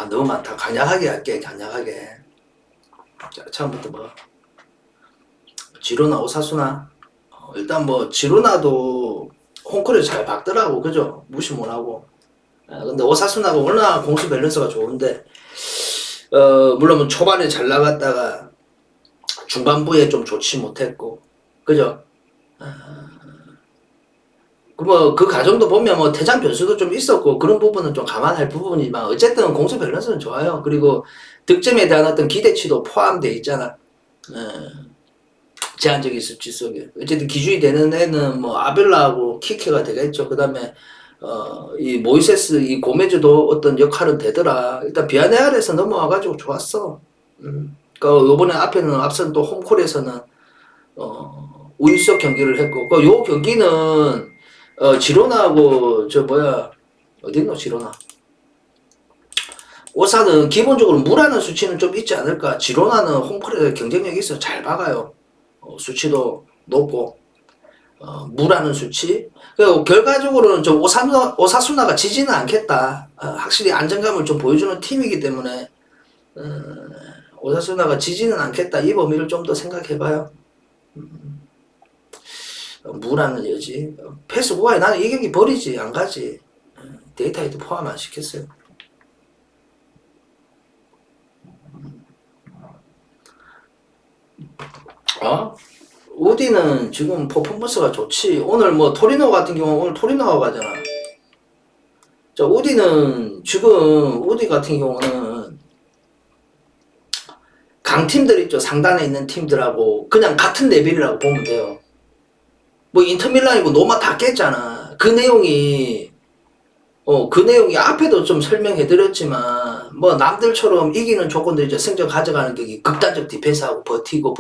너무 많다. 간략하게 할게, 간략하게. 자, 처음부터 뭐, 지로나 오사수나. 일단 뭐, 지로나도 홈코를 잘 박더라고, 그죠? 무시 못하고. 근데 오사수나가 워낙 공수 밸런스가 좋은데, 물론 뭐 초반에 잘 나갔다가 중반부에 좀 좋지 못했고, 그죠? 그 과정도 보면 뭐 퇴장 변수도 좀 있었고 그런 부분은 좀 감안할 부분이지만 어쨌든 공수 밸런스는 좋아요. 그리고 득점에 대한 어떤 기대치도 포함되어 있잖아. 제한적인 수치 속에. 어쨌든 기준이 되는 애는 뭐 아벨라하고 키케가 되겠죠. 그 다음에 이 모이세스 이 고메즈도 어떤 역할은 되더라. 일단 비아레알에서 넘어와가지고 좋았어. 그러니까 요번에 앞에는 앞선 또 홈콜에서는 우유석 경기를 했고 요 경기는 지로나하고 저 뭐야 어딨노 지로나 오사는 기본적으로 무라는 수치는 좀 있지 않을까. 지로나는 홈콜에 경쟁력이 있어. 잘 박아요. 수치도 높고 무라는 수치. 그리고 결과적으로는 좀 오사수나가 지지는 않겠다. 확실히 안정감을 좀 보여주는 팀이기 때문에 오사수나가 지지는 않겠다. 이 범위를 좀 더 생각해봐요. 무라는 여지. 패스 고가에 나는 이 경기 버리지 안 가지. 데이터에도 포함 안 시켰어요. 우디는 지금 퍼포먼스가 좋지. 오늘 뭐 토리노 같은 경우 오늘 토리노가 가잖아. 자, 우디는 지금 우디 같은 경우는 강팀들 있죠. 상단에 있는 팀들하고 그냥 같은 레벨이라고 보면 돼요. 뭐 인터밀란이고 노마 다 깼잖아. 그 내용이 앞에도 좀 설명해 드렸지만 뭐 남들처럼 이기는 조건들 이제 승점 가져가는 게 극단적 디펜스하고 버티고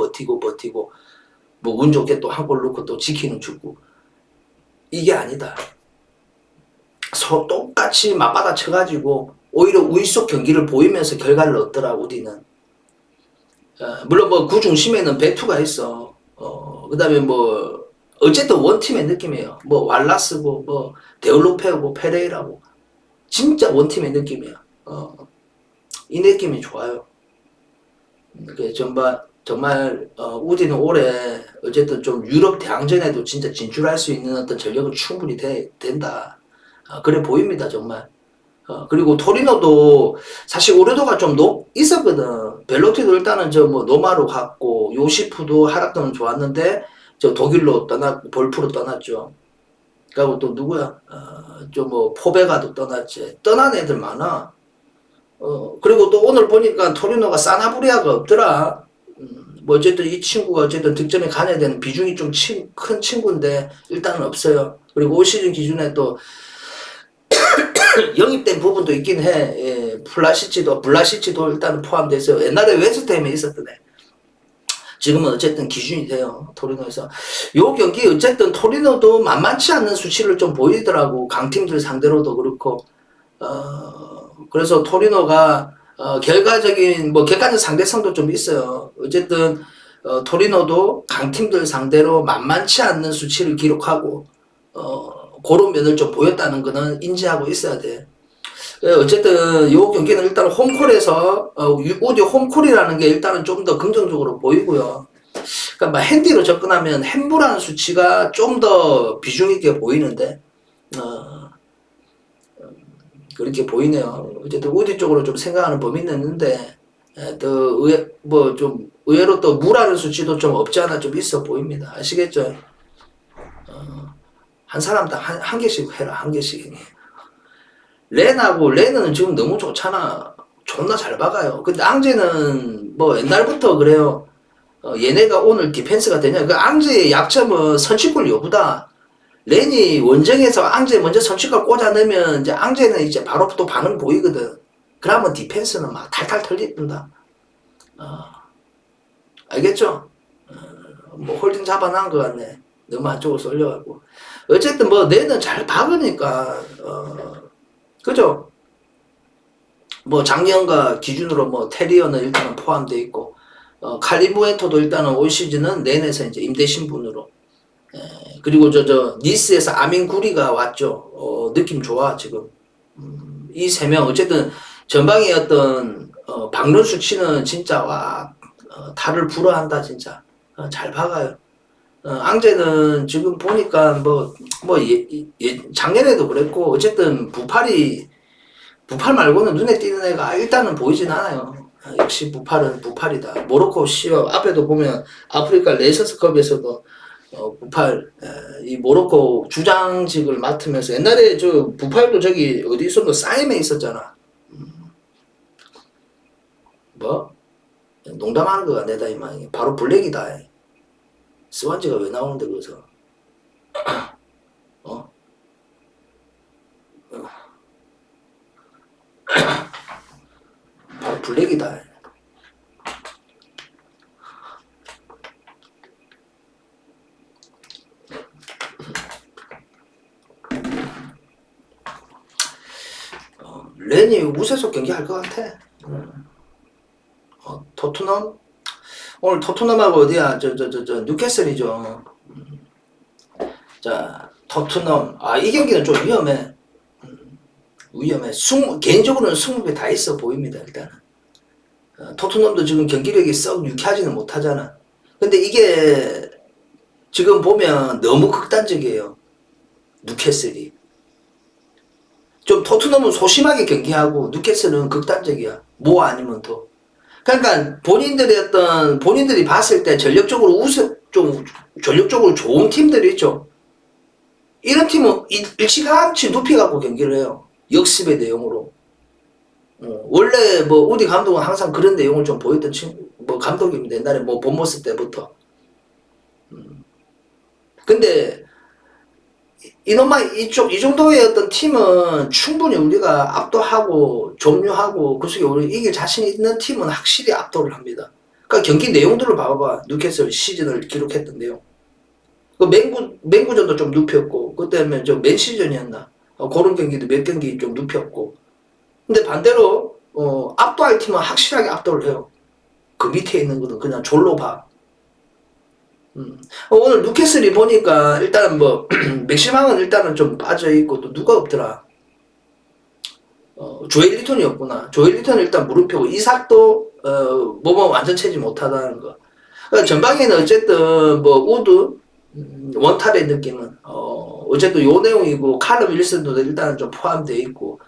뭐 운 좋게 또 한 골 넣고 또 지키는 축구 이게 아니다. 똑같이 맞받아 쳐가지고 오히려 우위 속 경기를 보이면서 결과를 얻더라고 우리는. 물론 뭐 그 중심에는 베투가 있어. 그 다음에 뭐 어쨌든 원팀의 느낌이에요. 뭐 왈라스고 뭐 데올로페고 페레이라고 진짜 원팀의 느낌이야. 이 느낌이 좋아요. 정말 우디는 올해 어쨌든 좀 유럽 대항전에도 진짜 진출할 수 있는 어떤 전력은 충분히 된다. 그래 보입니다 정말. 그리고 토리노도 사실 오레도가 좀 있었거든. 벨로티도 일단은 저 뭐 노마로 갔고 요시프도 하락도는 좋았는데 저 독일로 떠났고 볼프로 떠났죠. 그리고 또 누구야? 좀 뭐 포베가도 떠났지. 떠난 애들 많아. 그리고 또 오늘 보니까 토리노가 사나브리아가 없더라. 뭐 어쨌든 이 친구가 어쨌든 득점에 관여야 되는 비중이 좀 큰 친구인데 일단은 없어요. 그리고 올 시즌 기준에 또 영입된 부분도 있긴 해. 예, 블라시치도 일단은 포함돼서 옛날에 웨스트햄에 있었던 애. 지금은 어쨌든 기준이 돼요. 토리노에서. 요 경기 어쨌든 토리노도 만만치 않는 수치를 좀 보이더라고. 강팀들 상대로도 그렇고. 그래서 토리노가 결과적인 뭐 객관적 상대성도 좀 있어요. 어쨌든 토리노도 강팀들 상대로 만만치 않는 수치를 기록하고 그런 면을 좀 보였다는 거는 인지하고 있어야 돼. 어쨌든 요 경기는 일단 홈콜에서 우디 홈콜이라는 게 일단은 좀 더 긍정적으로 보이고요. 그러니까 막 핸디로 접근하면 햄부라는 수치가 좀 더 비중 있게 보이는데 그렇게 보이네요. 어쨌든 우디 쪽으로 좀 생각하는 범위는 있는데 좀 의외로 또 무라는 수치도 좀 없지 않아 좀 있어 보입니다. 아시겠죠? 한 사람당 한 개씩 해라. 한 개씩. 레는 지금 너무 좋잖아. 존나 잘 박아요. 근데 앙제는 뭐 옛날부터 그래요. 얘네가 오늘 디펜스가 되냐. 그 앙제의 약점은 선취골 여부다. 렌이 원정에서 앙제 먼저 선취골 꽂아 넣으면 이제 앙제는 이제 바로 또 반응 보이거든. 그러면 디펜스는 막 탈탈 털린다. 알겠죠? 뭐 홀딩 잡아놓은 것 같네. 너무 안쪽으로 쏠려가고. 어쨌든 뭐 내는 잘 박으니까 그죠? 뭐 작년과 기준으로 뭐 테리어는 일단은 포함되어 있고 칼리무엔토도 일단은 올 시즌은 렌에서 이제 임대 신분으로 그리고 저 니스에서 아민 구리가 왔죠. 느낌 좋아 지금. 이 세 명 어쨌든 전방의 어떤 방론 수치는 진짜 와 탈을 불어한다 진짜. 잘 박아요. 앙제는 지금 보니까 작년에도 그랬고 어쨌든 부팔 말고는 눈에 띄는 애가 일단은 보이진 않아요. 역시 부팔은 부팔이다. 모로코 시어 앞에도 보면 아프리카 네이션스컵에서도 부팔 이 모로코 주장직을 맡으면서 옛날에 저 부팔도 저기 어디 있었노 싸임에 있었잖아. 뭐 농담하는 거가 내다 이만 바로 블랙이다. 스완지가 왜 나오는데 거기서 어? 바로 블랙이다. 렌이 우세속 경기할 것 같아. 토트넘 오늘 토트넘하고 어디야? 저 뉴캐슬이죠. 자 토트넘 이 경기는 좀 위험해. 위험해. 개인적으로는 승부에 다 있어 보입니다. 일단은 토트넘도 지금 경기력이 썩 유쾌하지는 못하잖아. 근데 이게 지금 보면 너무 극단적이에요. 뉴캐슬이 좀 토트넘은 소심하게 경기하고 뉴캐슬은 극단적이야. 뭐 아니면 더. 그러니까 본인들이 봤을 때 전력적으로 좀 전력적으로 좋은 팀들이 있죠. 이런 팀은 일찌감치 눕혀갖고 경기를 해요. 역습의 내용으로. 원래 우디 감독은 항상 그런 내용을 좀 보였던 감독입니다. 옛날에 본모스 때부터. 근데 이 정도의 어떤 팀은 충분히 우리가 압도하고 점유하고 그 속에 우리 이길 자신이 있는 팀은 확실히 압도를 합니다. 그러니까 경기 내용들을 봐봐. 뉴캐슬 시즌을 기록했던 내용. 그 맹구전도 좀 눕혔고 그때면 저 맨시즌이었나 그런 경기도 몇 경기 좀 눕혔고. 근데 반대로 압도할 팀은 확실하게 압도를 해요. 그 밑에 있는 거는 그냥 졸로 봐. 오늘 뉴캐슬이 보니까 일단은 맥시망은 일단은 좀 빠져있고 또 누가 없더라. 조엘 리턴이었구나. 조엘 리턴은 일단 무릎표고 이삭도 완전 채지 못하다는 거. 그러니까 전방에는 어쨌든 우드 원탑의 느낌은 어쨌든 요 내용이고 칼럼 윌슨도 일단은 좀 포함되어 있고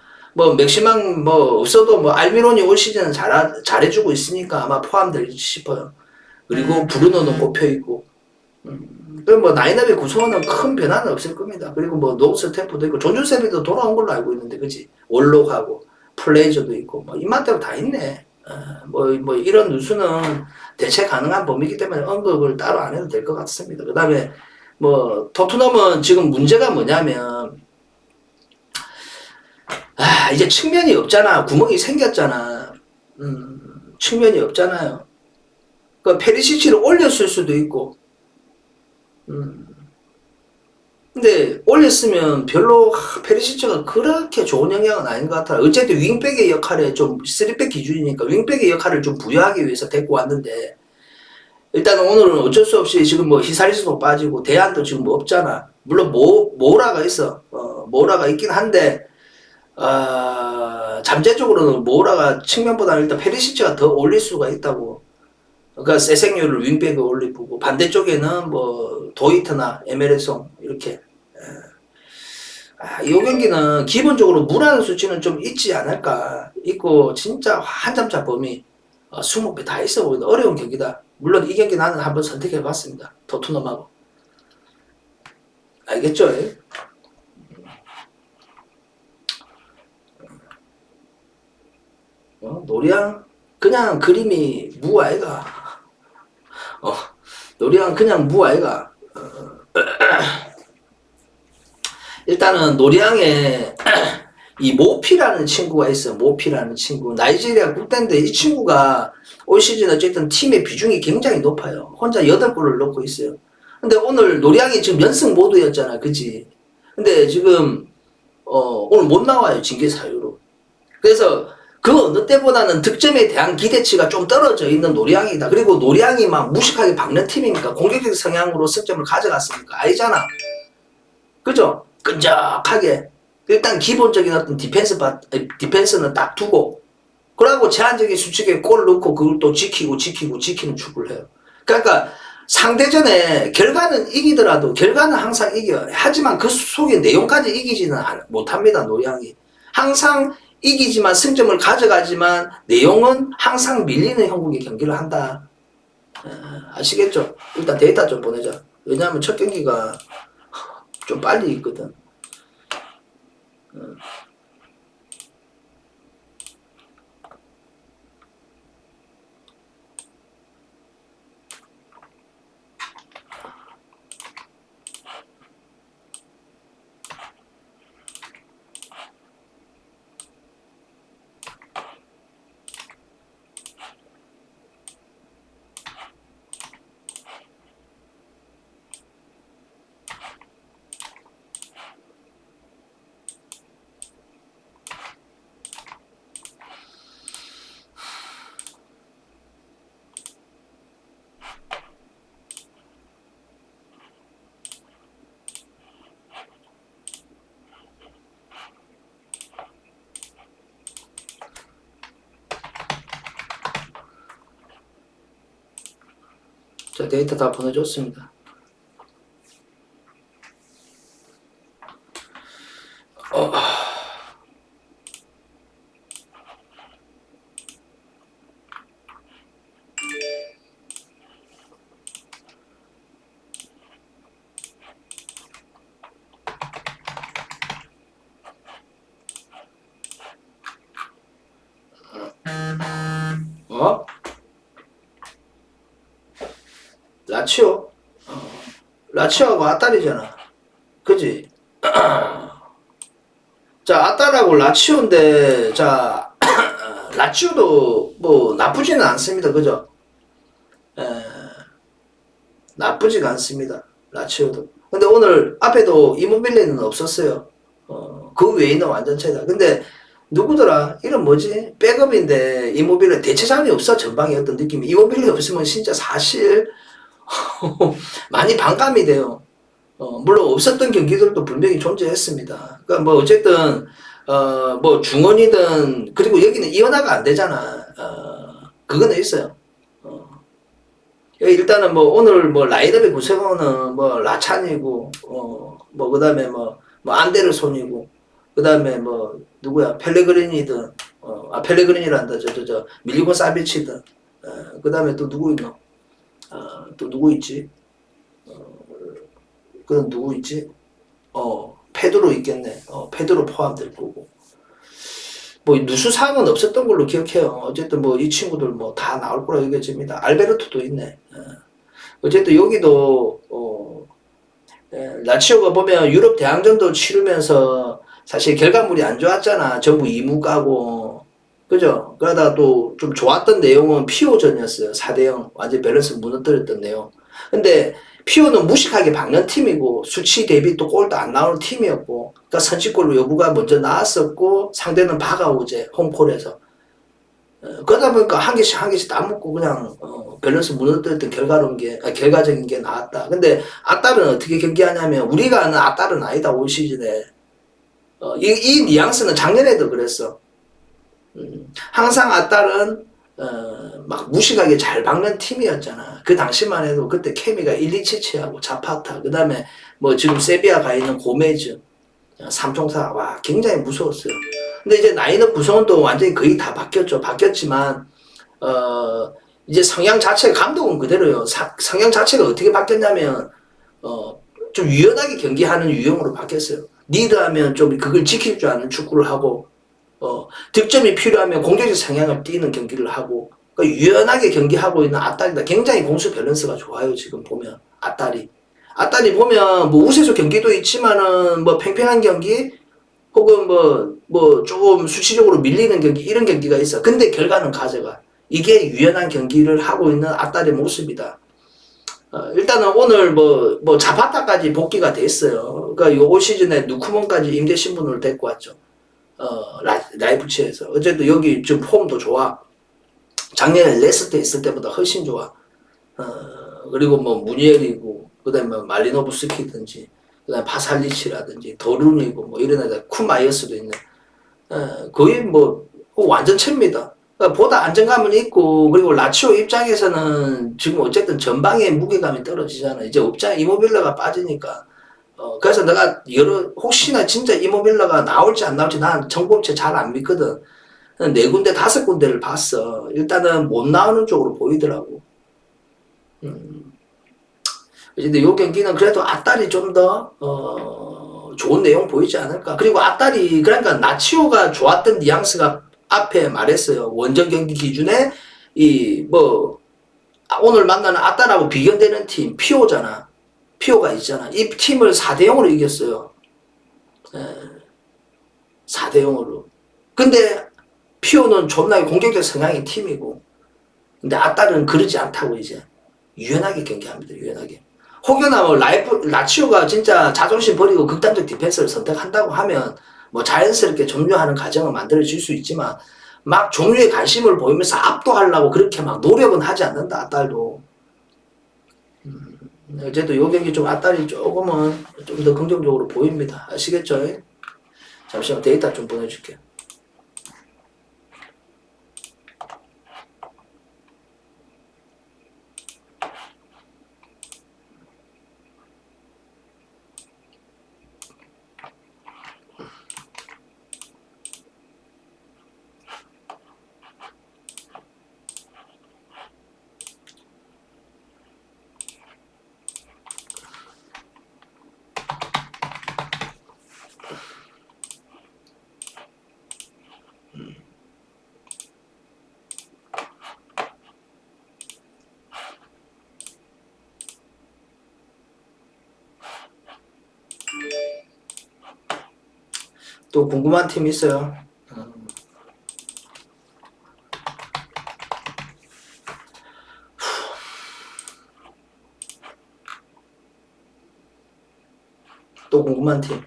맥시망 없어도 알미론이 올 시즌은 잘해주고 있으니까 아마 포함될지 싶어요. 그리고 브루노는 꼽혀있고 라인업의 구성원은 큰 변화는 없을 겁니다. 그리고 노스 템포도 있고 존준세비도 돌아온 걸로 알고 있는데 그치? 월록하고 플레이저도 있고 입맛대로 다 있네. 이런 누수는 대체 가능한 범위이기 때문에 언급을 따로 안 해도 될 것 같습니다. 그 다음에 토트넘은 지금 문제가 뭐냐면 이제 측면이 없잖아. 구멍이 생겼잖아. 측면이 없잖아요. 그 페리시치를 올렸을 수도 있고 근데 올렸으면 별로 페리시치가 그렇게 좋은 영향은 아닌 것 같아요. 어쨌든 윙백의 역할에 좀 3백 기준이니까 윙백의 역할을 좀 부여하기 위해서 데리고 왔는데 일단 오늘은 어쩔 수 없이 지금 히사리스도 빠지고 대안도 지금 없잖아. 물론 모라가 있어. 모라가 있긴 한데 잠재적으로는 모라가 측면보다는 일단 페리시치가 더 올릴 수가 있다고. 그러니까 세생률을 윙백에 올리고 반대쪽에는 도이트나 에메르송 이렇게. 이 경기는 기본적으로 무난한 수치는 좀 있지 않을까. 있고 진짜 한 점차 범위 20배 다 있어 보이는 어려운 경기다. 물론 이 경기 나는 한번 선택해봤습니다. 토트넘하고. 알겠죠? 노리앙 그냥 그림이 무아이가. 노리앙 그냥 무아이가. 일단은 노리앙에 이 모피라는 친구가 있어. 모피라는 친구. 나이지리아 국대인데 이 친구가 올 시즌 어쨌든 팀의 비중이 굉장히 높아요. 혼자 8골을 넣고 있어요. 근데 오늘 노리앙이 지금 연승 모드였잖아. 그치? 근데 지금 오늘 못 나와요. 징계 사유로. 그래서 그 어느 때보다는 득점에 대한 기대치가 좀 떨어져 있는 노리앙이다. 그리고 노리앙이 막 무식하게 박는 팀이니까 공격적 성향으로 승점을 가져갔으니까 아니잖아. 그죠? 끈적하게 일단 기본적인 어떤 디펜스는 딱 두고 그러고 제한적인 수칙에 골 넣고 그걸 또 지키고 지키는 축구를 해요. 그러니까 상대전에 결과는 이기더라도 결과는 항상 이겨요. 하지만 그 속에 내용까지 이기지는 못합니다. 노량이. 항상 이기지만 승점을 가져가지만 내용은 항상 밀리는 형국의 경기를 한다. 아시겠죠? 일단 데이터 좀 보내자. 왜냐하면 첫 경기가 좀 빨리 있거든. 자, 데이터 다 보내줬습니다. 어? 라치오? 라치오하고 아따리잖아. 그지? 자, 아따라고 라치오인데, 자, 라치오도 뭐 나쁘지는 않습니다. 그죠? 에, 나쁘지가 않습니다. 라치오도. 근데 오늘 앞에도 이모빌레는 없었어요. 그 외에는 완전체다. 근데 누구더라? 이름 뭐지? 백업인데 이모빌레 대체자원이 없어. 전방에 어떤 느낌이. 이모빌레 없으면 진짜 사실 많이 반감이 돼요. 물론 없었던 경기들도 분명히 존재했습니다. 그러니까 뭐 어쨌든 뭐 중원이든 그리고 여기는 이원화가 안 되잖아. 그거는 있어요. 일단은 뭐 오늘 뭐 라인업의 구성원은 뭐 라찬이고 뭐 그다음에 뭐 안데르손이고 그다음에 뭐 누구야 펠레그린이든 펠레그린이란다 저 밀리고 사비치든 그다음에 또 누구 있노? 또 누구 있지? 그건 누구 있지? 페드로 있겠네. 페드로 포함될 거고. 뭐 누수사항은 없었던 걸로 기억해요. 어쨌든 뭐 이 친구들 뭐 다 나올 거라 여겨집니다. 알베르토도 있네. 어쨌든 여기도 라치오가 보면 유럽 대항전도 치르면서 사실 결과물이 안 좋았잖아. 전부 2무 까고 그죠? 그러다가 또 좀 좋았던 내용은 피오전이었어요. 4대0 완전 밸런스 무너뜨렸던 내용. 근데 피오는 무식하게 박는 팀이고 수치 대비 또 골도 안 나오는 팀이었고 그러니까 선취골로 여부가 먼저 나왔었고 상대는 바가오제 홈콜에서 그러다 보니까 한 개씩 다 먹고 그냥 밸런스 무너뜨렸던 결과적인 게 나왔다. 근데 아딸은 어떻게 경기하냐면 우리가 아는 아딸은 아니다. 올 시즌에 이 뉘앙스는 작년에도 그랬어. 항상 아딸은 막 무식하게 잘 박는 팀이었잖아. 그 당시만 해도 그때 케미가 1,2,7,7하고 자파타 그 다음에 뭐 지금 세비야 가 있는 고메즈 삼총사 와 굉장히 무서웠어요. 근데 이제 라인업 구성원도 완전히 거의 다 바뀌었죠. 바뀌었지만 이제 성향 자체가 감독은 그대로요. 성향 자체가 어떻게 바뀌었냐면 좀 유연하게 경기하는 유형으로 바뀌었어요. 리드하면 좀 그걸 지킬 줄 아는 축구를 하고 득점이 필요하면 공격적 성향을 띠는 경기를 하고 그러니까 유연하게 경기하고 있는 아딸이다. 굉장히 공수 밸런스가 좋아요. 지금 보면 아딸이 보면 뭐 우세소 경기도 있지만은 뭐 팽팽한 경기 혹은 뭐 조금 수치적으로 밀리는 경기 이런 경기가 있어. 근데 결과는 가져가. 이게 유연한 경기를 하고 있는 아딸의 모습이다. 일단은 오늘 뭐 자파타까지 복귀가 됐어요. 그러니까 요 시즌에 누쿠몬까지 임대 신분을 데리고 왔죠. 라이프치히에서 어쨌든 여기 지금 폼도 좋아. 작년에 레스터 있을 때보다 훨씬 좋아. 그리고 뭐 무니엘이고 그다음에 뭐 말리노브스키든지 그다음에 파살리치라든지 더룬이고 뭐 이런 애들 쿠마이어스도 있는 거의 뭐 완전 채입니다. 보다 안정감은 있고, 그리고 라치오 입장에서는 지금 어쨌든 전방에 무게감이 떨어지잖아. 이제 업장 이모빌러가 빠지니까. 그래서 내가 혹시나 진짜 이모빌러가 나올지 안 나올지 난 정보업체 잘 안 믿거든. 네 군데, 다섯 군데를 봤어. 일단은 못 나오는 쪽으로 보이더라고. 근데 요 경기는 그래도 앞다리 좀 더, 좋은 내용 보이지 않을까. 그리고 앞다리, 그러니까 나치오가 좋았던 뉘앙스가 앞에 말했어요. 원정 경기 기준에, 오늘 만나는 앞다리하고 비견되는 팀, 피오잖아. 피오가 있잖아. 이 팀을 4대0으로 이겼어요. 4대0으로. 근데, 피오는 존나게 공격적 성향의 팀이고, 근데 앞다리는 그러지 않다고 이제. 유연하게 경기합니다. 유연하게. 혹여나 라치오가 진짜 자존심 버리고 극단적 디펜스를 선택한다고 하면 뭐 자연스럽게 종료하는 과정을 만들어질 수 있지만 막 종료에 관심을 보이면서 압도하려고 그렇게 막 노력은 하지 않는다. 앞달도. 어쨌든 요 경기 좀 앞달이 조금은 좀 더 긍정적으로 보입니다. 아시겠죠? 잠시만 데이터 좀 보내줄게요. 또 궁금한 팀 있어요? 또 궁금한 팀.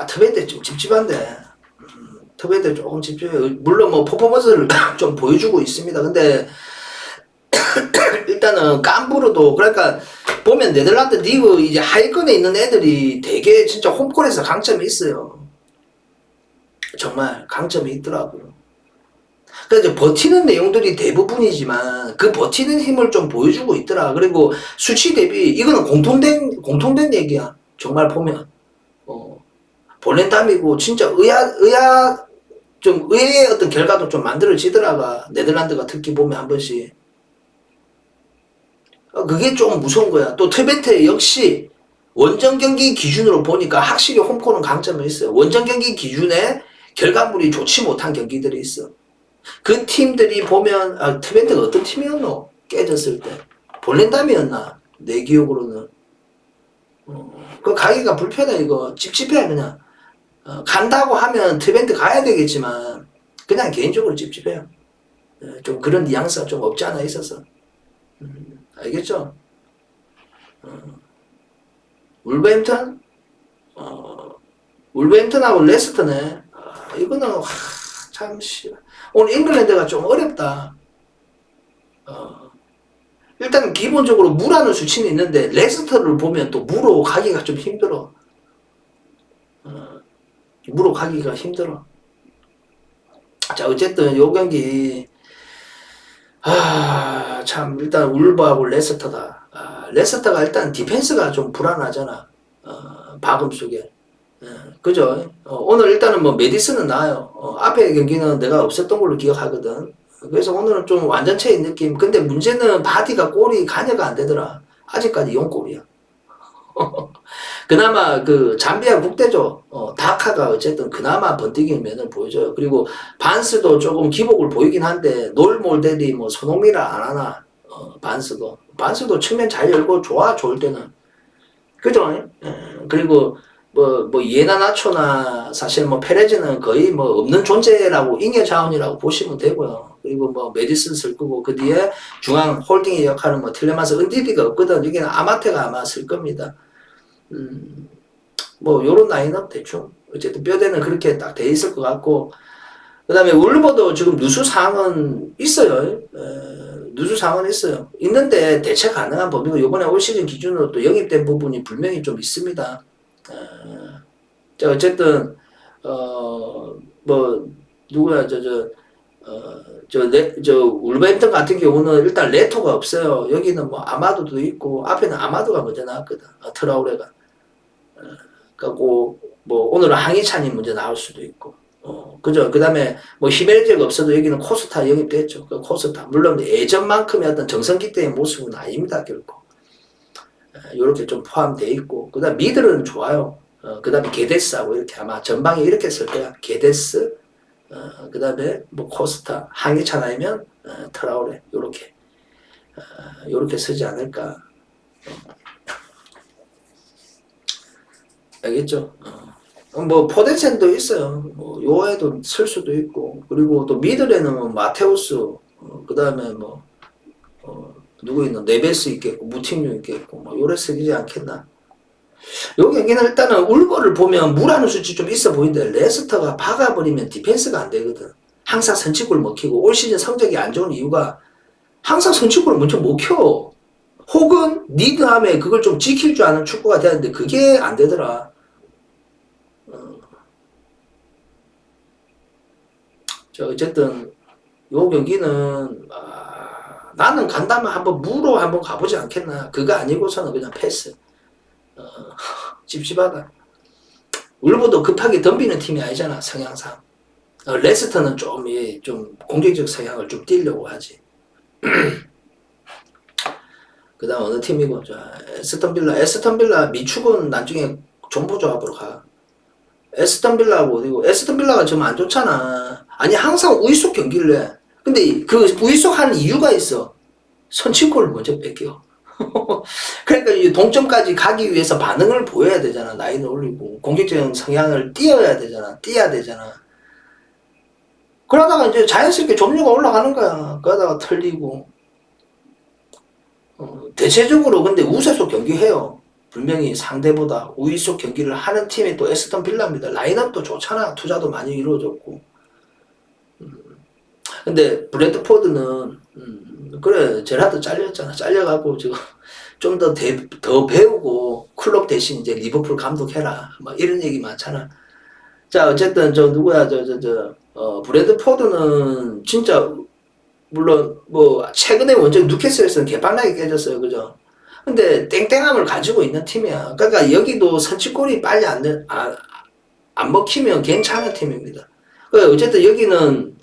트베이드 좀 찝찝한데. 트베이드 조금 찝찝해요. 물론 뭐 퍼포먼스를 좀 보여주고 있습니다. 근데 일단은 깜부르도 그러니까 보면 네덜란드 리그 이제 하위권에 있는 애들이 되게 진짜 홈콜에서 강점이 있어요. 정말 강점이 있더라고요. 그러니까 이제 버티는 내용들이 대부분이지만 그 버티는 힘을 좀 보여주고 있더라. 그리고 수치 대비 이거는 공통된 얘기야. 정말 보면 볼렌담이고 진짜 좀 의외의 어떤 결과도 좀 만들어지더라가. 네덜란드가 특히 보면 한 번씩. 그게 좀 무서운 거야. 또 트베테 역시 원정 경기 기준으로 보니까 확실히 홈코는 강점이 있어요. 원정 경기 기준에 결과물이 좋지 못한 경기들이 있어. 그 팀들이 보면 트베테가 어떤 팀이었노? 깨졌을 때 볼렌담이었나? 내 기억으로는 그 가기가 불편해. 이거 찝찝해. 그냥 간다고 하면 트벤트 가야 되겠지만 그냥 개인적으로 찝찝해요. 좀 그런 뉘앙스가 좀 없지 않아 있어서. 알겠죠? 울버햄튼? 울버햄튼하고 레스터네. 이거는 참 오늘 잉글랜드가 좀 어렵다. 일단 기본적으로 무라는 수치는 있는데 레스터를 보면 또 무로 가기가 좀 힘들어. 무로 가기가 힘들어. 자, 어쨌든 요 경기 참 일단 울버하고 레스터다. 레스터가 일단 디펜스가 좀 불안하잖아. 박음 속에. 그죠? 오늘 일단은 뭐 메디슨은 나아요. 앞에 경기는 내가 없었던 걸로 기억하거든. 그래서 오늘은 좀 완전체인 느낌. 근데 문제는 바디가 골이 간여가 안 되더라. 아직까지 0골이야. 그나마 그 잠비아 국대죠. 다카가 어쨌든 그나마 번뜩이는 면을 보여줘요. 그리고 반스도 조금 기복을 보이긴 한데 놀 몰델이 뭐 손흥민이라 안 하나. 반스도 측면 잘 열고 좋아. 좋을 때는. 그죠? 그리고 뭐 예나나초나 사실 뭐 페레즈는 거의 뭐 없는 존재라고 잉여 자원이라고 보시면 되고요. 그리고 뭐 메디슨 쓸 거고 그 뒤에 중앙 홀딩의 역할은 뭐 틸레만스 은디디가 없거든. 여기는 아마테가 아마 쓸 겁니다. 뭐 요런 라인업 대충 어쨌든 뼈대는 그렇게 딱 돼 있을 것 같고 그 다음에 울버도 지금 누수 상황은 있어요. 누수 상황은 있어요. 있는데 대체 가능한 범위고 요번에 올 시즌 기준으로 또 영입된 부분이 분명히 좀 있습니다. 자, 어쨌든, 뭐, 누구야, 울버햄튼 같은 경우는 일단 레토가 없어요. 여기는 뭐 아마도도 있고, 앞에는 아마도가 먼저 나왔거든. 트라우레가. 그리고 뭐 오늘은 항이찬이 먼저 나올 수도 있고. 그죠. 그 다음에 뭐 히메르제가 없어도 여기는 코스타 영입됐죠. 그 코스타. 물론 예전만큼의 어떤 정성기 때의 모습은 아닙니다, 결코. 이렇게 좀 포함되어 있고. 그 다음 미들은 좋아요. 그 다음에 게데스하고 이렇게 아마 전방에 이렇게 쓸 거야. 게데스, 그 다음에 뭐 코스타, 항이찬 아니면 트라우레. 요렇게 쓰지 않을까. 알겠죠? 뭐 포데센도 있어요. 뭐 요에도 쓸 수도 있고, 그리고 또 미들에는 뭐 마테우스, 그 다음에 뭐 누구 있나, 네베스 있겠고 무팅류 있겠고 뭐 요래 쓰지 않겠나. 요 경기는 일단은 울버를 보면 무라는 수치 좀 있어 보이는데 레스터가 박아버리면 디펜스가 안 되거든. 항상 선취골 먹히고 올 시즌 성적이 안 좋은 이유가 항상 선취골을 먼저 못 켜. 혹은 리드함에 그걸 좀 지킬 줄 아는 축구가 되는데 그게 안 되더라. 어쨌든 요 경기는 나는 간다면 한번 무로 한번 가보지 않겠나. 그거 아니고서는 그냥 패스. 찝찝하다. 울버도 급하게 덤비는 팀이 아니잖아, 성향상. 레스터는 좀 공격적 성향을 좀 띄려고 하지. 그 다음 어느 팀이고, 에스턴 빌라 미축은 나중에 정보조합으로 가. 에스턴 빌라하고 어디고, 에스턴 빌라가 지금 안 좋잖아. 아니, 항상 우위속 경기를 해. 근데 그 우위속 하는 이유가 있어. 선취골을 먼저 뺏겨. 그러니까 이 동점까지 가기 위해서 반응을 보여야 되잖아. 라인을 올리고 공격적인 성향을 띄어야 되잖아. 그러다가 이제 자연스럽게 점유가 올라가는 거야. 그러다가 털리고. 대체적으로 근데 우세속 경기해요. 분명히 상대보다 우위속 경기를 하는 팀이 또 에스턴 빌라입니다. 라인업도 좋잖아. 투자도 많이 이루어졌고. 근데 브래드포드는 그래, 제라드 잘렸잖아. 잘려갖고 지금 좀 더 배우고 클럽 대신 이제 리버풀 감독해라. 막 이런 얘기 많잖아. 자, 어쨌든 누구야, 브래드포드는 진짜 물론 뭐 최근에 먼저 뉴캐슬에서는 개빵나게 깨졌어요, 그죠? 근데 땡땡함을 가지고 있는 팀이야. 그러니까 여기도 선취골이 빨리 안 먹히면 괜찮은 팀입니다. 그러니까 어쨌든 여기는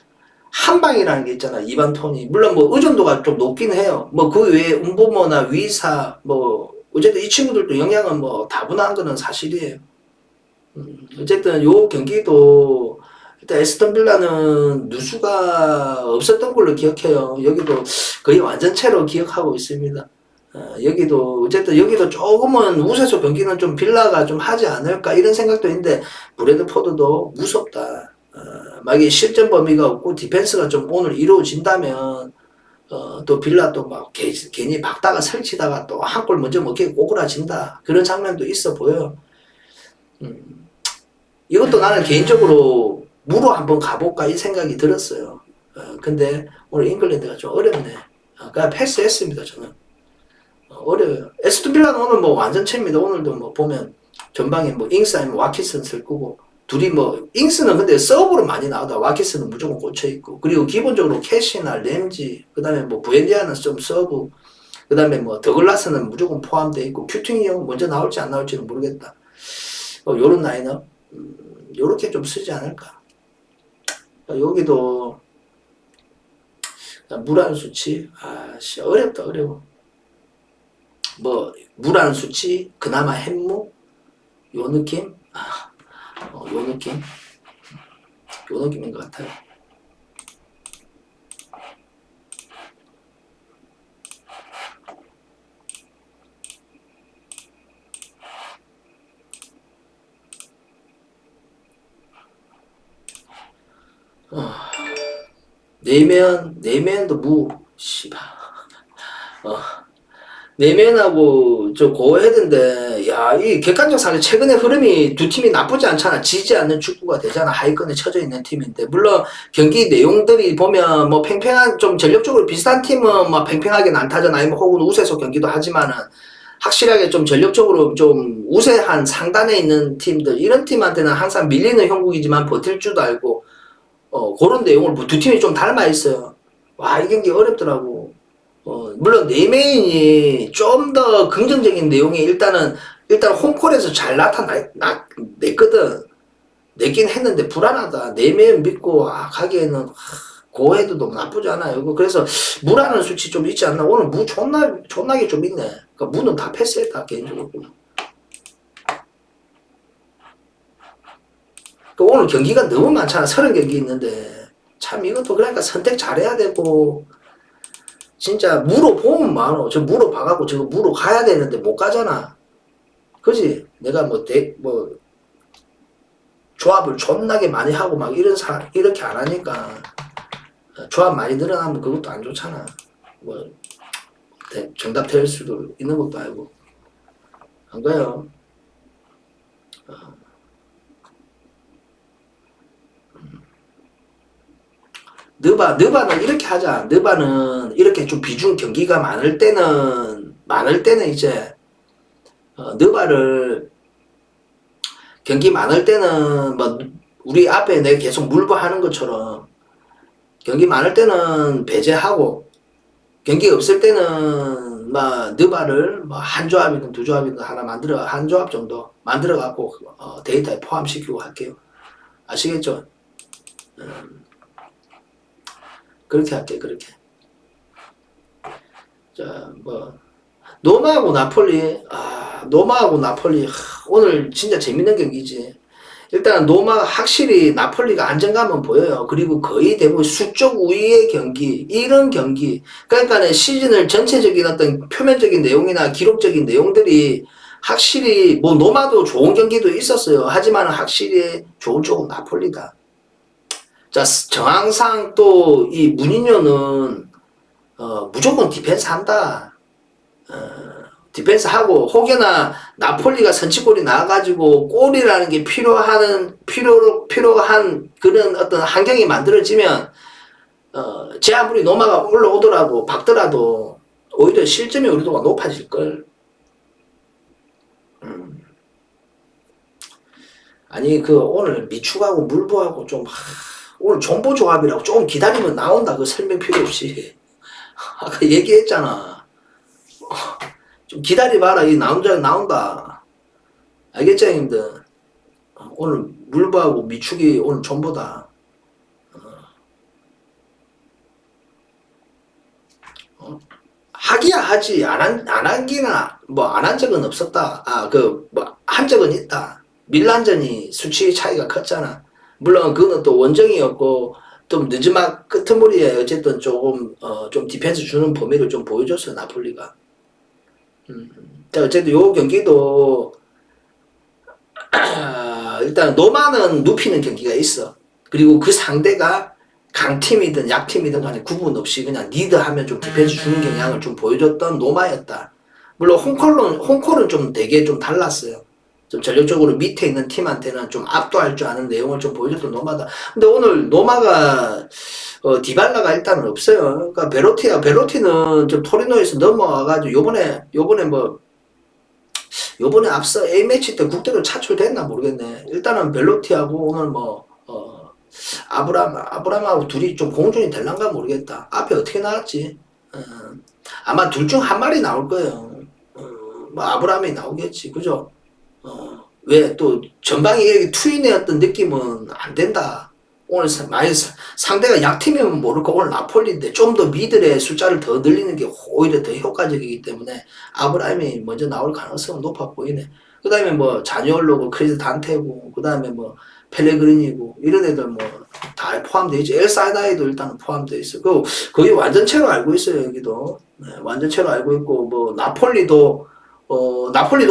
한방이라는 게 있잖아. 이반 톤이. 물론 뭐 의존도가 좀 높긴 해요. 뭐 그 외에 운보모나 위사 뭐 어쨌든 이 친구들도 영향은 뭐 다분한 거는 사실이에요. 어쨌든 요 경기도 일단 에스턴 빌라는 누수가 없었던 걸로 기억해요. 여기도 거의 완전체로 기억하고 있습니다. 여기도 어쨌든 여기도 조금은 우세소 경기는 좀 빌라가 좀 하지 않을까 이런 생각도 있는데 브래드포드도 무섭다. 만약에 실전 범위가 없고 디펜스가 좀 오늘 이루어진다면 또 빌라 또 막 괜히 박다가 설치다가 또 한 골 먼저 먹히고 꼬꾸라진다 그런 장면도 있어 보여. 이것도 나는 개인적으로 무로 한번 가볼까 이 생각이 들었어요. 근데 오늘 잉글랜드가 좀 어렵네. 그냥 패스했습니다. 저는 어려워요. 에스턴 빌라는 오늘 뭐 완전체입니다. 오늘도 뭐 보면 전방에 뭐 잉스 아니면 와키슨 쓸 거고 둘이 뭐 잉스는 근데 서브로 많이 나오다 와키스는 무조건 꽂혀 있고 그리고 기본적으로 캐시나 램지 그 다음에 뭐 부엔디아는 좀 서브 그 다음에 뭐 더글라스는 무조건 포함되어 있고 큐팅이 형 먼저 나올지 안 나올지는 모르겠다. 요런 라인업 요렇게 좀 쓰지 않을까. 여기도 무란 수치 어렵다 어려워. 뭐 무란 수치 그나마 햄무 요 느낌 요 느낌인 것 같아요. 내면도 씨발. 내면하고 저 고헤드인데 야 이 객관적 사실 최근에 흐름이 두 팀이 나쁘지 않잖아. 지지 않는 축구가 되잖아. 하위권에 쳐져 있는 팀인데 물론 경기 내용들이 보면 뭐 팽팽한 좀 전력적으로 비슷한 팀은 뭐 팽팽하게 안 타잖아. 혹은 우세속 경기도 하지만은 확실하게 좀 전력적으로 좀 우세한 상단에 있는 팀들, 이런 팀한테는 항상 밀리는 형국이지만 버틸 줄도 알고, 그런 내용을 뭐 두 팀이 좀 닮아 있어요. 와, 이 경기 어렵더라고. 물론 네메인이 좀 더 긍정적인 내용이 일단 홈콜에서 잘 냈거든. 냈긴 했는데 불안하다. 네메인 믿고 가기에는 고해도 너무 나쁘지 않아요. 그래서 무라는 수치 좀 있지 않나? 오늘 무 존나게 좀 있네. 그러니까 무는 다 패스했다 개인적으로. 오늘 경기가 너무 많잖아. 30경기 있는데 참 이것도 그러니까 선택 잘해야 되고, 진짜 무로 보면 많어. 저 무로 봐갖고 저거 무로 가야 되는데 못 가잖아. 그지? 내가 뭐 조합을 존나게 많이 하고 막 이렇게 안 하니까 조합 많이 늘어나면 그것도 안 좋잖아. 뭐 정답 될 수도 있는 것도 아니고. 안 그래요? 느바는 이렇게 하자. 느바는 이렇게 좀 비중 경기가 많을 때는 이제 느바를 경기 많을 때는 뭐 우리 앞에 내 계속 물보하는 것처럼 경기 많을 때는 배제하고, 경기 없을 때는 막 느바를 뭐 한 조합이든 두 조합이든 한 조합 정도 만들어 갖고 데이터에 포함시키고 할게요. 아시겠죠? 그렇게 할게. 그렇게. 자, 뭐 노마하고 나폴리 오늘 진짜 재밌는 경기지. 일단 노마 확실히 나폴리가 안정감은 보여요. 그리고 거의 대부분 수적 우위의 경기, 이런 경기. 그러니까 시즌을 전체적인 어떤 표면적인 내용이나 기록적인 내용들이 확실히 뭐 노마도 좋은 경기도 있었어요. 하지만 확실히 좋은 쪽은 나폴리다. 자, 정황상 또 이 무니뉴는 무조건 디펜스 한다. 디펜스 하고, 혹여나 나폴리가 선취골이 나와가지고 골이라는 게 필요한 그런 어떤 환경이 만들어지면 제 아무리 노마가 올라오더라도 박더라도 오히려 실점의 의도가 높아질걸. 아니 오늘 미축하고 물보하고 오늘 존보 조합이라고 조금 기다리면 나온다. 그 설명 필요 없이. 아까 얘기했잖아. 좀 기다려봐라. 이 나온다. 알겠죠, 형님들? 오늘 물보하고 미축이 오늘 존보다. 하기야 하지. 안 한기나, 뭐, 안 한 적은 없었다. 한 적은 있다. 밀란전이 수치 차이가 컸잖아. 물론 그거는 또 원정이었고, 좀 늦지막 끄트머리에 어쨌든 좀 디펜스 주는 범위를 좀 보여줬어요, 나폴리가. 자, 어쨌든 요 경기도, 일단 노마는 눕히는 경기가 있어. 그리고 그 상대가 강팀이든 약팀이든 간에 구분 없이 그냥 리드하면 좀 디펜스 주는 경향을 좀 보여줬던 노마였다. 물론 홈콜은 좀 되게 좀 달랐어요. 좀 전력적으로 밑에 있는 팀한테는 좀 압도할 줄 아는 내용을 좀 보여줬던 노마다. 근데 오늘 노마가 디발라가 일단은 없어요. 그러니까 베로티는 좀 토리노에서 넘어와가지고 요번에 앞서 A매치 때 국대로 차출됐나 모르겠네. 일단은 벨로티하고 오늘 아브람하고 둘이 좀 공존이 될란가 모르겠다. 앞에 어떻게 나왔지? 아마 둘 중 한 마리 나올 거예요. 뭐 아브람이 나오겠지. 그죠? 왜 또 전방에 이렇게 투인이었던 느낌은 안 된다. 오늘 상대가 약팀이면 모를까 오늘 나폴리인데 좀 더 미들의 숫자를 더 늘리는 게 오히려 더 효과적이기 때문에 아브라함이 먼저 나올 가능성은 높아 보이네. 그 다음에 뭐 자니올로고 크리스 단테고 그 다음에 뭐 펠레그린이고 이런 애들 뭐 다 포함되어 있죠. 엘사이다이도 일단 포함되어 있어. 그 거의 완전체로 알고 있어요. 여기도 완전체로 알고 있고 뭐 나폴리도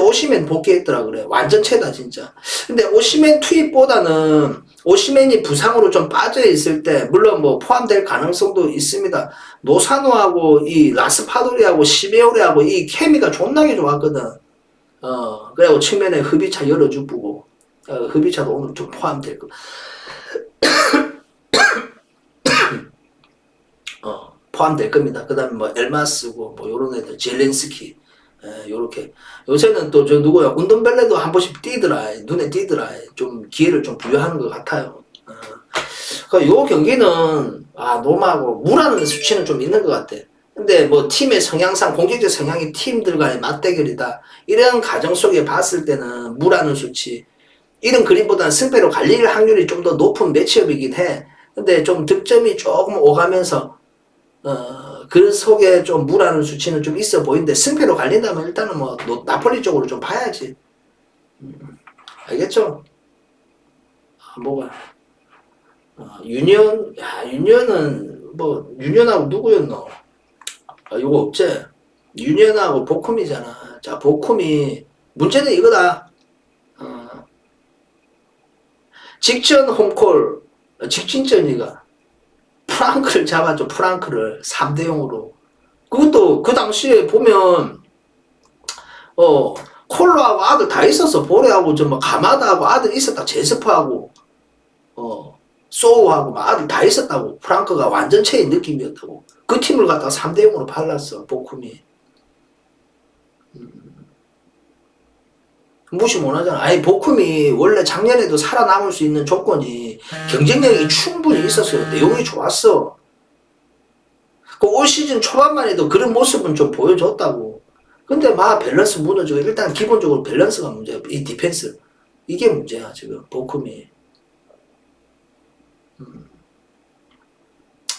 오시멘 복귀했더라 그래. 완전체다 진짜. 근데 오시멘 투입보다는 오시멘이 부상으로 좀 빠져 있을 때 물론 뭐 포함될 가능성도 있습니다. 노사노하고 이 라스파도리하고 시베오리하고 이 케미가 존나게 좋았거든. 그래고 측면에 흡이차 열어주고 흡이차도 오늘 좀 포함될 거. 포함될 겁니다. 그 다음에 뭐 엘마스고 뭐 요런 애들 젤렌스키 요렇게. 요새는 또 저 누구야, 운동벨레도 한 번씩 띄더라. 눈에 띄더라. 좀 기회를 좀 부여하는 것 같아요. 그러니까 요 경기는, 노마하고 무라는 수치는 좀 있는 것 같아. 근데 뭐 팀의 성향상, 공격적 성향이 팀들과의 맞대결이다. 이런 가정 속에 봤을 때는 무라는 수치. 이런 그림보다는 승패로 갈릴 확률이 좀 더 높은 매치업이긴 해. 근데 좀 득점이 조금 오가면서, 그 속에 좀 무라는 수치는 좀 있어 보이는데, 승패로 갈린다면 일단은 뭐, 나폴리 쪽으로 좀 봐야지. 알겠죠? 뭐가. 유니언은, 유니언하고 누구였노? 요거 없지? 유니언하고 보쿰이잖아. 자, 보쿰이, 문제는 이거다. 직전 홈콜, 직진전이가 프랑크를 잡았죠. 프랑크를 3대0으로. 그것도 그 당시에 보면 콜로하고 아들 다 있었어. 보레하고 뭐 가마다하고 아들 있었다. 제스퍼하고 소우하고 막 아들 다 있었다고. 프랑크가 완전체인 느낌이었다고. 그 팀을 갖다가 3대0으로 팔랐어. 보쿰이. 무시 못하잖아. 아니 보쿰이 원래 작년에도 살아남을 수 있는 조건이 경쟁력이 충분히 있었어요. 내용이 좋았어. 그 올 시즌 초반만 해도 그런 모습은 좀 보여줬다고. 근데 막 밸런스 무너지고 일단 기본적으로 밸런스가 문제야. 이 디펜스. 이게 문제야 지금 보쿰이.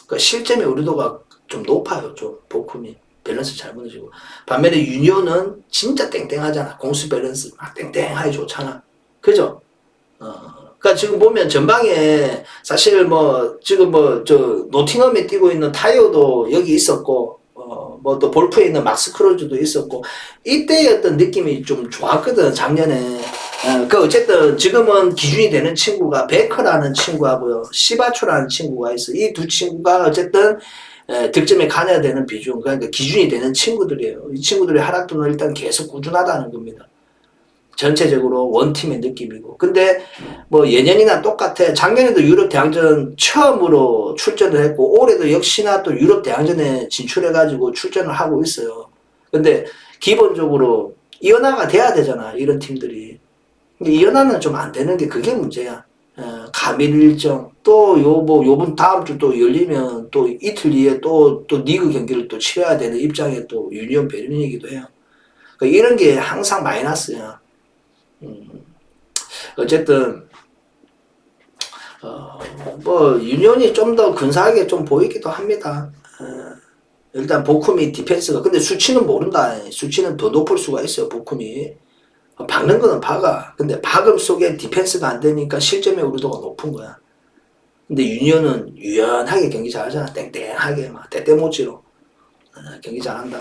그러니까 실점의 의료도가 좀 높아요. 좀 보쿰이. 밸런스 잘 무너지고. 반면에 유니온은 진짜 땡땡하잖아. 공수 밸런스 막 땡땡하게 좋잖아. 그죠? 그러니까 지금 보면 전방에 사실 뭐 지금 노팅엄에 뛰고 있는 타이어도 여기 있었고 뭐 또 볼프에 있는 막스 크로즈도 있었고 이때의 어떤 느낌이 좀 좋았거든 작년에. 그 어쨌든 지금은 기준이 되는 친구가 베커라는 친구하고요 시바초라는 친구가 있어. 이 두 친구가 어쨌든 득점에 관여야 되는 비중, 그러니까 기준이 되는 친구들이에요. 이 친구들의 활약도는 일단 계속 꾸준하다는 겁니다. 전체적으로 원팀의 느낌이고. 근데 뭐 예년이나 똑같아. 작년에도 유럽 대항전 처음으로 출전을 했고 올해도 역시나 또 유럽 대항전에 진출해가지고 출전을 하고 있어요. 근데 기본적으로 이연화가 돼야 되잖아. 이런 팀들이. 근데 이연화는 좀 안 되는 게 그게 문제야. 가밀 일정 또 요번 다음 주 또 열리면 또 이틀 뒤에 또 리그 경기를 또 치러야 되는 입장에 또 유니온 베를린이기도 해요. 그러니까 이런 게 항상 마이너스야. 어쨌든 유니온이 좀 더 근사하게 좀 보이기도 합니다. 일단 보쿰이 디펜스가 근데 수치는 모른다. 수치는 더 높을 수가 있어요. 보쿰이 박는 거는 박아. 근데 박음 속에 디펜스가 안 되니까 실점의 우려도가 높은 거야. 근데 유니온은 유연하게 경기 잘하잖아. 땡땡하게 막 때때못지로 경기 잘한다.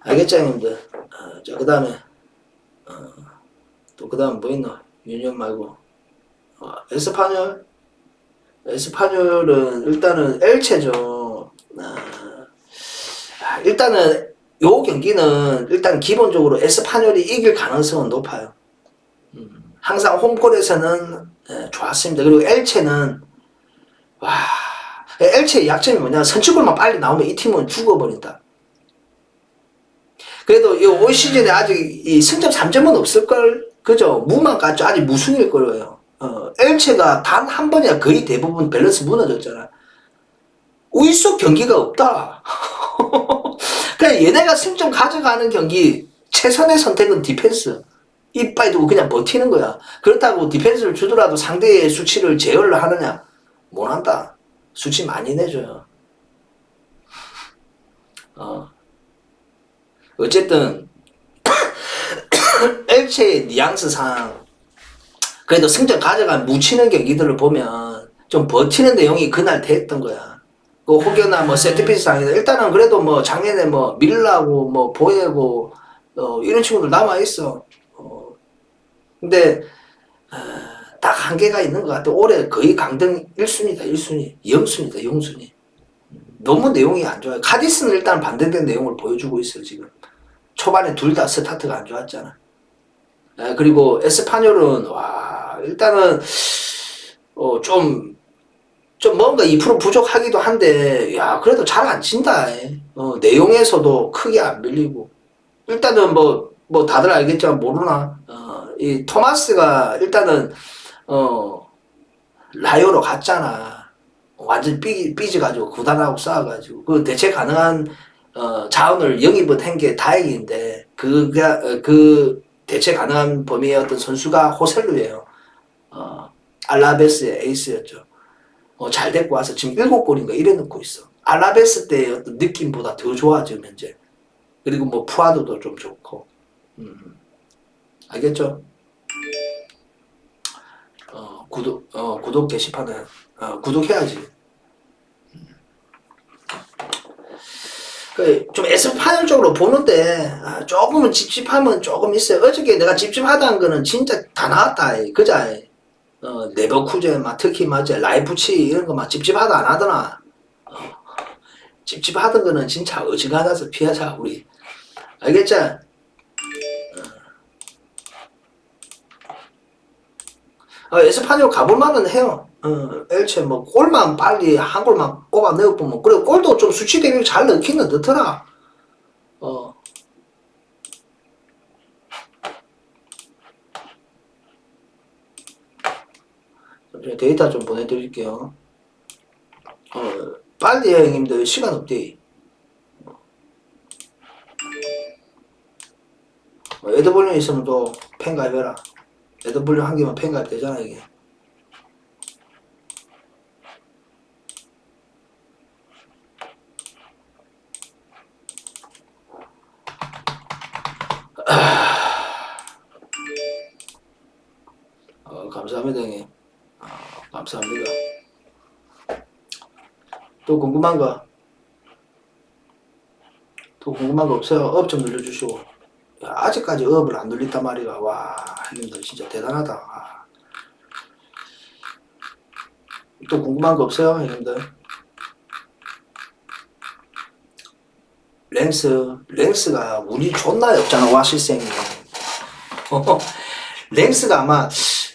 알겠죠 형님들? 자, 그 다음에 또 그 다음 뭐 있노? 유니온 말고 에스파뇰은 일단은 엘체죠. 일단은 요 경기는 일단 기본적으로 에스파뇰이 이길 가능성은 높아요. 항상 홈콜에서는 좋았습니다. 그리고 엘체는 엘체의 약점이 뭐냐? 선취골만 빨리 나오면 이 팀은 죽어버린다. 그래도 이 올 시즌에 아직 이 승점 3점은 없을걸? 그죠? 무만 깠죠. 아직 무승일 거예요. 엘체가 단 한 번이야 거의 대부분 밸런스 무너졌잖아. 우위속 경기가 없다. 그냥 얘네가 승점 가져가는 경기 최선의 선택은 디펜스. 이빨 두고 그냥 버티는 거야. 그렇다고 디펜스를 주더라도 상대의 수치를 제어를 하느냐? 못한다. 수치 많이 내줘요. 어쨌든 엘체의 뉘앙스상 그래도 승점 가져간 묻히는 경기들을 보면 좀 버티는 내용이 그날 됐던 거야. 그 혹여나 뭐 세트피스 상에서 일단은 그래도 뭐 작년에 뭐 밀라고 뭐 보예고 이런 친구들 남아 있어. 근데 딱 한계가 있는 것 같아. 올해 거의 강등 1순위다 1순위 0순위다 0순위. 너무 내용이 안 좋아요. 카디스는 일단 반대된 내용을 보여주고 있어요 지금. 초반에 둘 다 스타트가 안 좋았잖아. 그리고 에스파뇰은 일단은 좀 뭔가 2% 부족하기도 한데 그래도 잘 안 친다. 내용에서도 크게 안 밀리고 일단은 뭐 다들 알겠지만 모르나? 이 토마스가 일단은 라이오로 갔잖아. 완전 삐져가지고 구단하고 싸워가지고 그 대체 가능한 자원을 영입을 한 게 다행인데 그 대체 가능한 범위의 어떤 선수가 호셀루예요. 알라베스의 에이스였죠. 잘 데리고 와서 지금 7골인가 이래 넣고 있어. 알라베스 때의 어떤 느낌보다 더 좋아 지금 현재. 그리고 뭐 푸아도도 좀 좋고. 알겠죠? 구독 게시판에 구독해야지. 좀 에스파뇰 쪽으로 보는데 조금은 찝찝함은 조금 있어요. 어저께 내가 찝찝하다는 거는 진짜 다 나왔다. 그자 레버쿠젠 막 특히 맞아 라이프치 이런 거 막 찝찝하다 안 하더나. 찝찝하던 거는 진짜 어지간해서 피하자 우리. 알겠죠? 에스파뇰 가볼 만은 해요. 엘체 뭐 골만 빨리 한 골만 꼽아 넣어보면 그리고 골도 좀 수치 대비 잘 넣기는 넣더라. 데이터 좀 보내드릴게요. 빨리 해 형님들 시간 없대. 에드볼륨 있으면 또 팬가입해라. 에드볼륨 한 개만 팬가입 되잖아 이게. 감사합니다 형님. 감사합니다. 또 궁금한 거? 또 궁금한 거 없어요? 업 좀 눌러주시고. 야, 아직까지 업을 안 눌렸단 말이야. 와, 형님들 진짜 대단하다. 또 궁금한 거 없어요, 형님들? 랭스가 운이 존나 없잖아, 와실생이. 랭스가 아마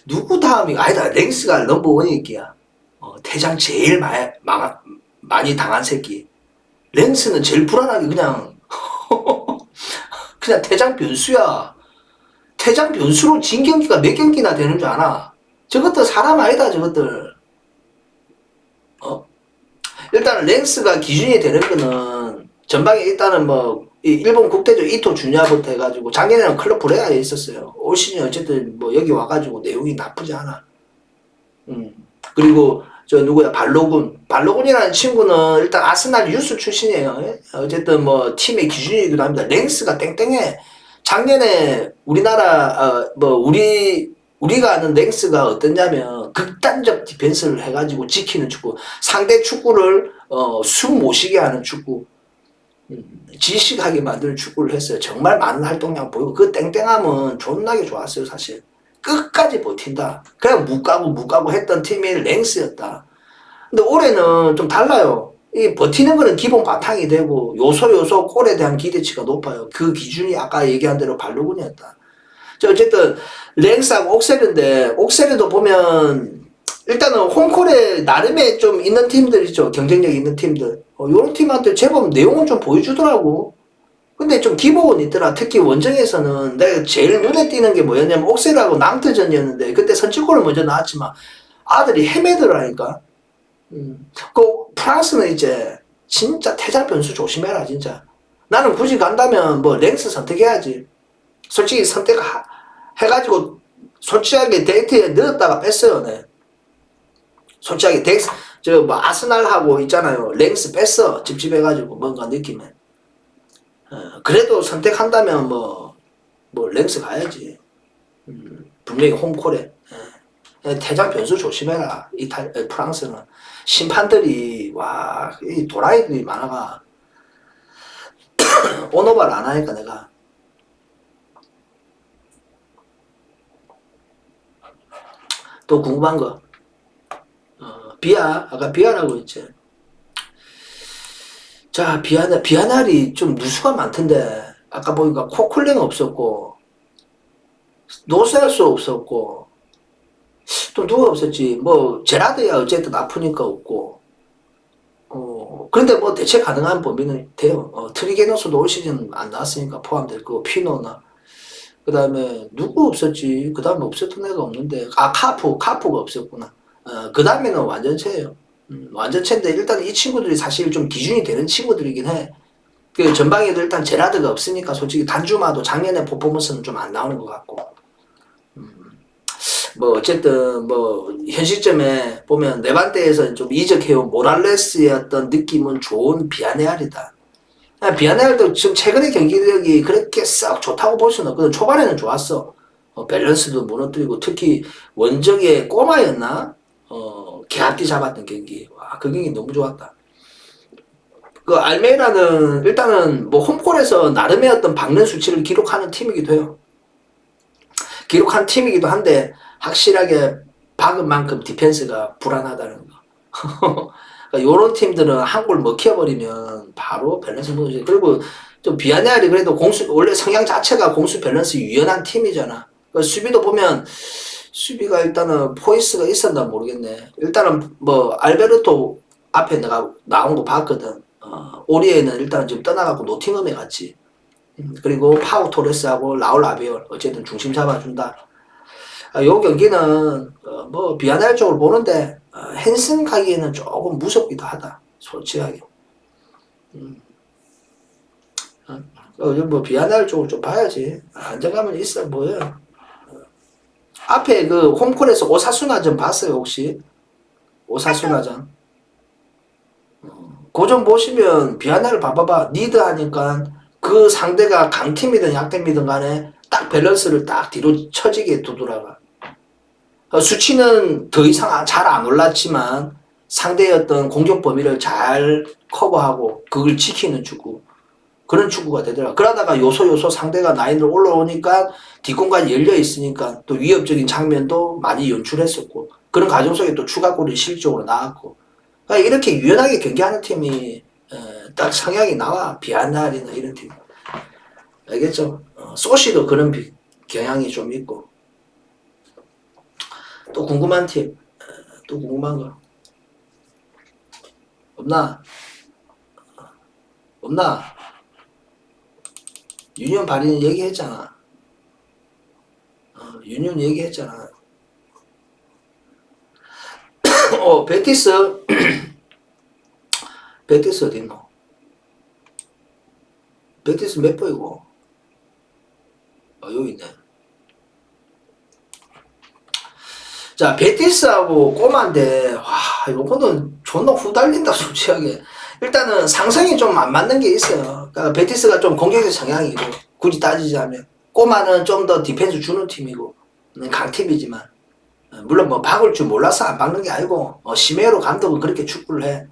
누구 다음이 아니다. 랭스가 넘버원일게야. 대장 제일 많이 당한 새끼. 랭스는 제일 불안하게 그냥 그냥 대장 변수야. 대장 변수로 진 경기가 몇 경기나 되는 줄 아나? 저것들 사람 아니다 저것들. 일단은 랭스가 기준이 되는 거는 전방에 일단은 뭐 일본 국대적 이토 주냐부터 해가지고 작년에는 클럽 브레아에 있었어요. 올 시즌 어쨌든 뭐 여기 와가지고 내용이 나쁘지 않아. 그리고 저 누구야 발로군이라는 친구는 일단 아스날 유스 출신이에요. 어쨌든 뭐 팀의 기준이기도 합니다. 랭스가 땡땡해. 작년에 우리나라 우리가 아는 랭스가 어떠냐면 극단적 디펜스를 해가지고 지키는 축구, 상대 축구를 숨 못 쉬게 하는 축구, 지식하게 만드는 축구를 했어요. 정말 많은 활동량 보이고 그 땡땡함은 존나게 좋았어요. 사실 끝까지 버틴다. 그냥 묵가고 했던 팀이 랭스였다. 근데 올해는 좀 달라요. 이 버티는 거는 기본 바탕이 되고 요소 골에 대한 기대치가 높아요. 그 기준이 아까 얘기한 대로 발로군이었다. 어쨌든 랭스하고 옥세르인데 옥세르도 보면 일단은 홈콜에 나름의 좀 있는 팀들 있죠. 경쟁력 있는 팀들. 요런 팀한테 제법 내용은 좀 보여주더라고. 근데 좀 기복은 있더라. 특히 원정에서는 내가 제일 눈에 띄는 게 뭐였냐면 옥세르하고 낭트전이었는데 그때 선취골을 먼저 나왔지만 아들이 헤매더라니까. 그 프랑스는 이제 진짜 태장 변수 조심해라 진짜. 나는 굳이 간다면 뭐 랭스 선택해야지. 솔직히 선택해가지고 솔직하게 데이트에 넣었다가 뺐어요. 네. 솔직하게 저 뭐 아스날하고 있잖아요. 랭스 뺐어. 찝찝해가지고 뭔가 느낌에. 그래도 선택한다면 뭐 랭스 가야지. 분명히 홈콜에. 태장 변수 조심해라. 프랑스는 심판들이 와 이 도라이들이 많아가 오너발 안 하니까 내가. 또 궁금한 거. 아까 비아라고 했지. 자, 비아날이 좀 누수가 많던데, 아까 보니까 코클랭 없었고, 노셀스 없었고, 또 누가 없었지. 뭐, 제라드야 어쨌든 아프니까 없고, 그런데 뭐 대체 가능한 범위는 돼요. 트리게노스도 올 시즌 안 나왔으니까 포함될 거고, 피노나. 그 다음에 누구 없었지? 그 다음에 없었던 애가 없는데, 카프가 없었구나. 그 다음에는 완전체예요. 완전체인데 일단 이 친구들이 사실 좀 기준이 되는 친구들이긴 해. 그 전방에도 일단 제라드가 없으니까 솔직히 단주마도 작년에 퍼포먼스는 좀 안 나오는 것 같고. 뭐 어쨌든 뭐 현 시점에 보면 네반테에서 좀 이적해온 모랄레스의 어떤 느낌은 좋은 비아네알이다. 비아네알도 지금 최근의 경기력이 그렇게 썩 좋다고 볼 수는 없거든. 초반에는 좋았어. 밸런스도 무너뜨리고 특히 원정의 꼬마였나? 개 앞뒤 잡았던 경기. 와, 그 경기 너무 좋았다. 그 알메이라는 일단은 뭐 홈골에서 나름의 어떤 박는 수치를 기록하는 팀이기도 해요. 기록한 팀이기도 한데 확실하게 박은 만큼 디펜스가 불안하다는 거. 그러니까 요런 팀들은 한 골 먹혀버리면 바로 밸런스 무너지죠. 그리고 좀 비아냐리 그래도 원래 성향 자체가 공수 밸런스 유연한 팀이잖아. 그러니까 수비도 보면 수비가 일단은 포이스가 있었나 모르겠네. 일단은 뭐 알베르토 앞에 내가 나온 거 봤거든. 오리에는 일단 지금 떠나갖고 노팅엄에 갔지. 그리고 파우 토레스하고 라울 아비올 어쨌든 중심 잡아준다. 요 경기는 뭐 비아날 쪽을 보는데 헨슨 가기에는 조금 무섭기도 하다. 솔직하게. 뭐 비아날 쪽을 좀 봐야지. 안정감은 있어 보여. 앞에 그 홈콜에서 오사수나전 봤어요 혹시? 오사수나전. 그 좀 보시면 비아날을 봐봐봐. 리드 하니까 그 상대가 강팀이든 약팀이든 간에 딱 밸런스를 딱 뒤로 처지게 두더라가. 수치는 더 이상 잘 안 올랐지만 상대의 어떤 공격 범위를 잘 커버하고 그걸 지키는 축구. 그런 축구가 되더라. 그러다가 요소 상대가 라인으로 올라오니까 뒷공간이 열려 있으니까 또 위협적인 장면도 많이 연출했었고 그런 과정 속에 또 추가골이 실적으로 나왔고 그러니까 이렇게 유연하게 경기하는 팀이 딱 성향이 나와. 비아날이나 이런 팀. 알겠죠? 소시도 그런 경향이 좀 있고. 또 궁금한 팀, 또 궁금한 거 없나? 없나? 유니온 발인 얘기했잖아. 유니온 얘기했잖아. 베티스 베티스 어딨노? 베티스 몇 번이고? 여기 있네. 자, 베티스하고 꼬마인데, 와, 요거는 존나 후달린다, 솔직하게. 일단은 상성이 좀 안 맞는 게 있어요. 그러니까 베티스가 좀 공격의 성향이고, 굳이 따지자면. 꼬마는 좀 더 디펜스 주는 팀이고, 강팀이지만. 물론 뭐 박을 줄 몰라서 안 박는 게 아니고, 시메로 감독은 그렇게 축구를 해.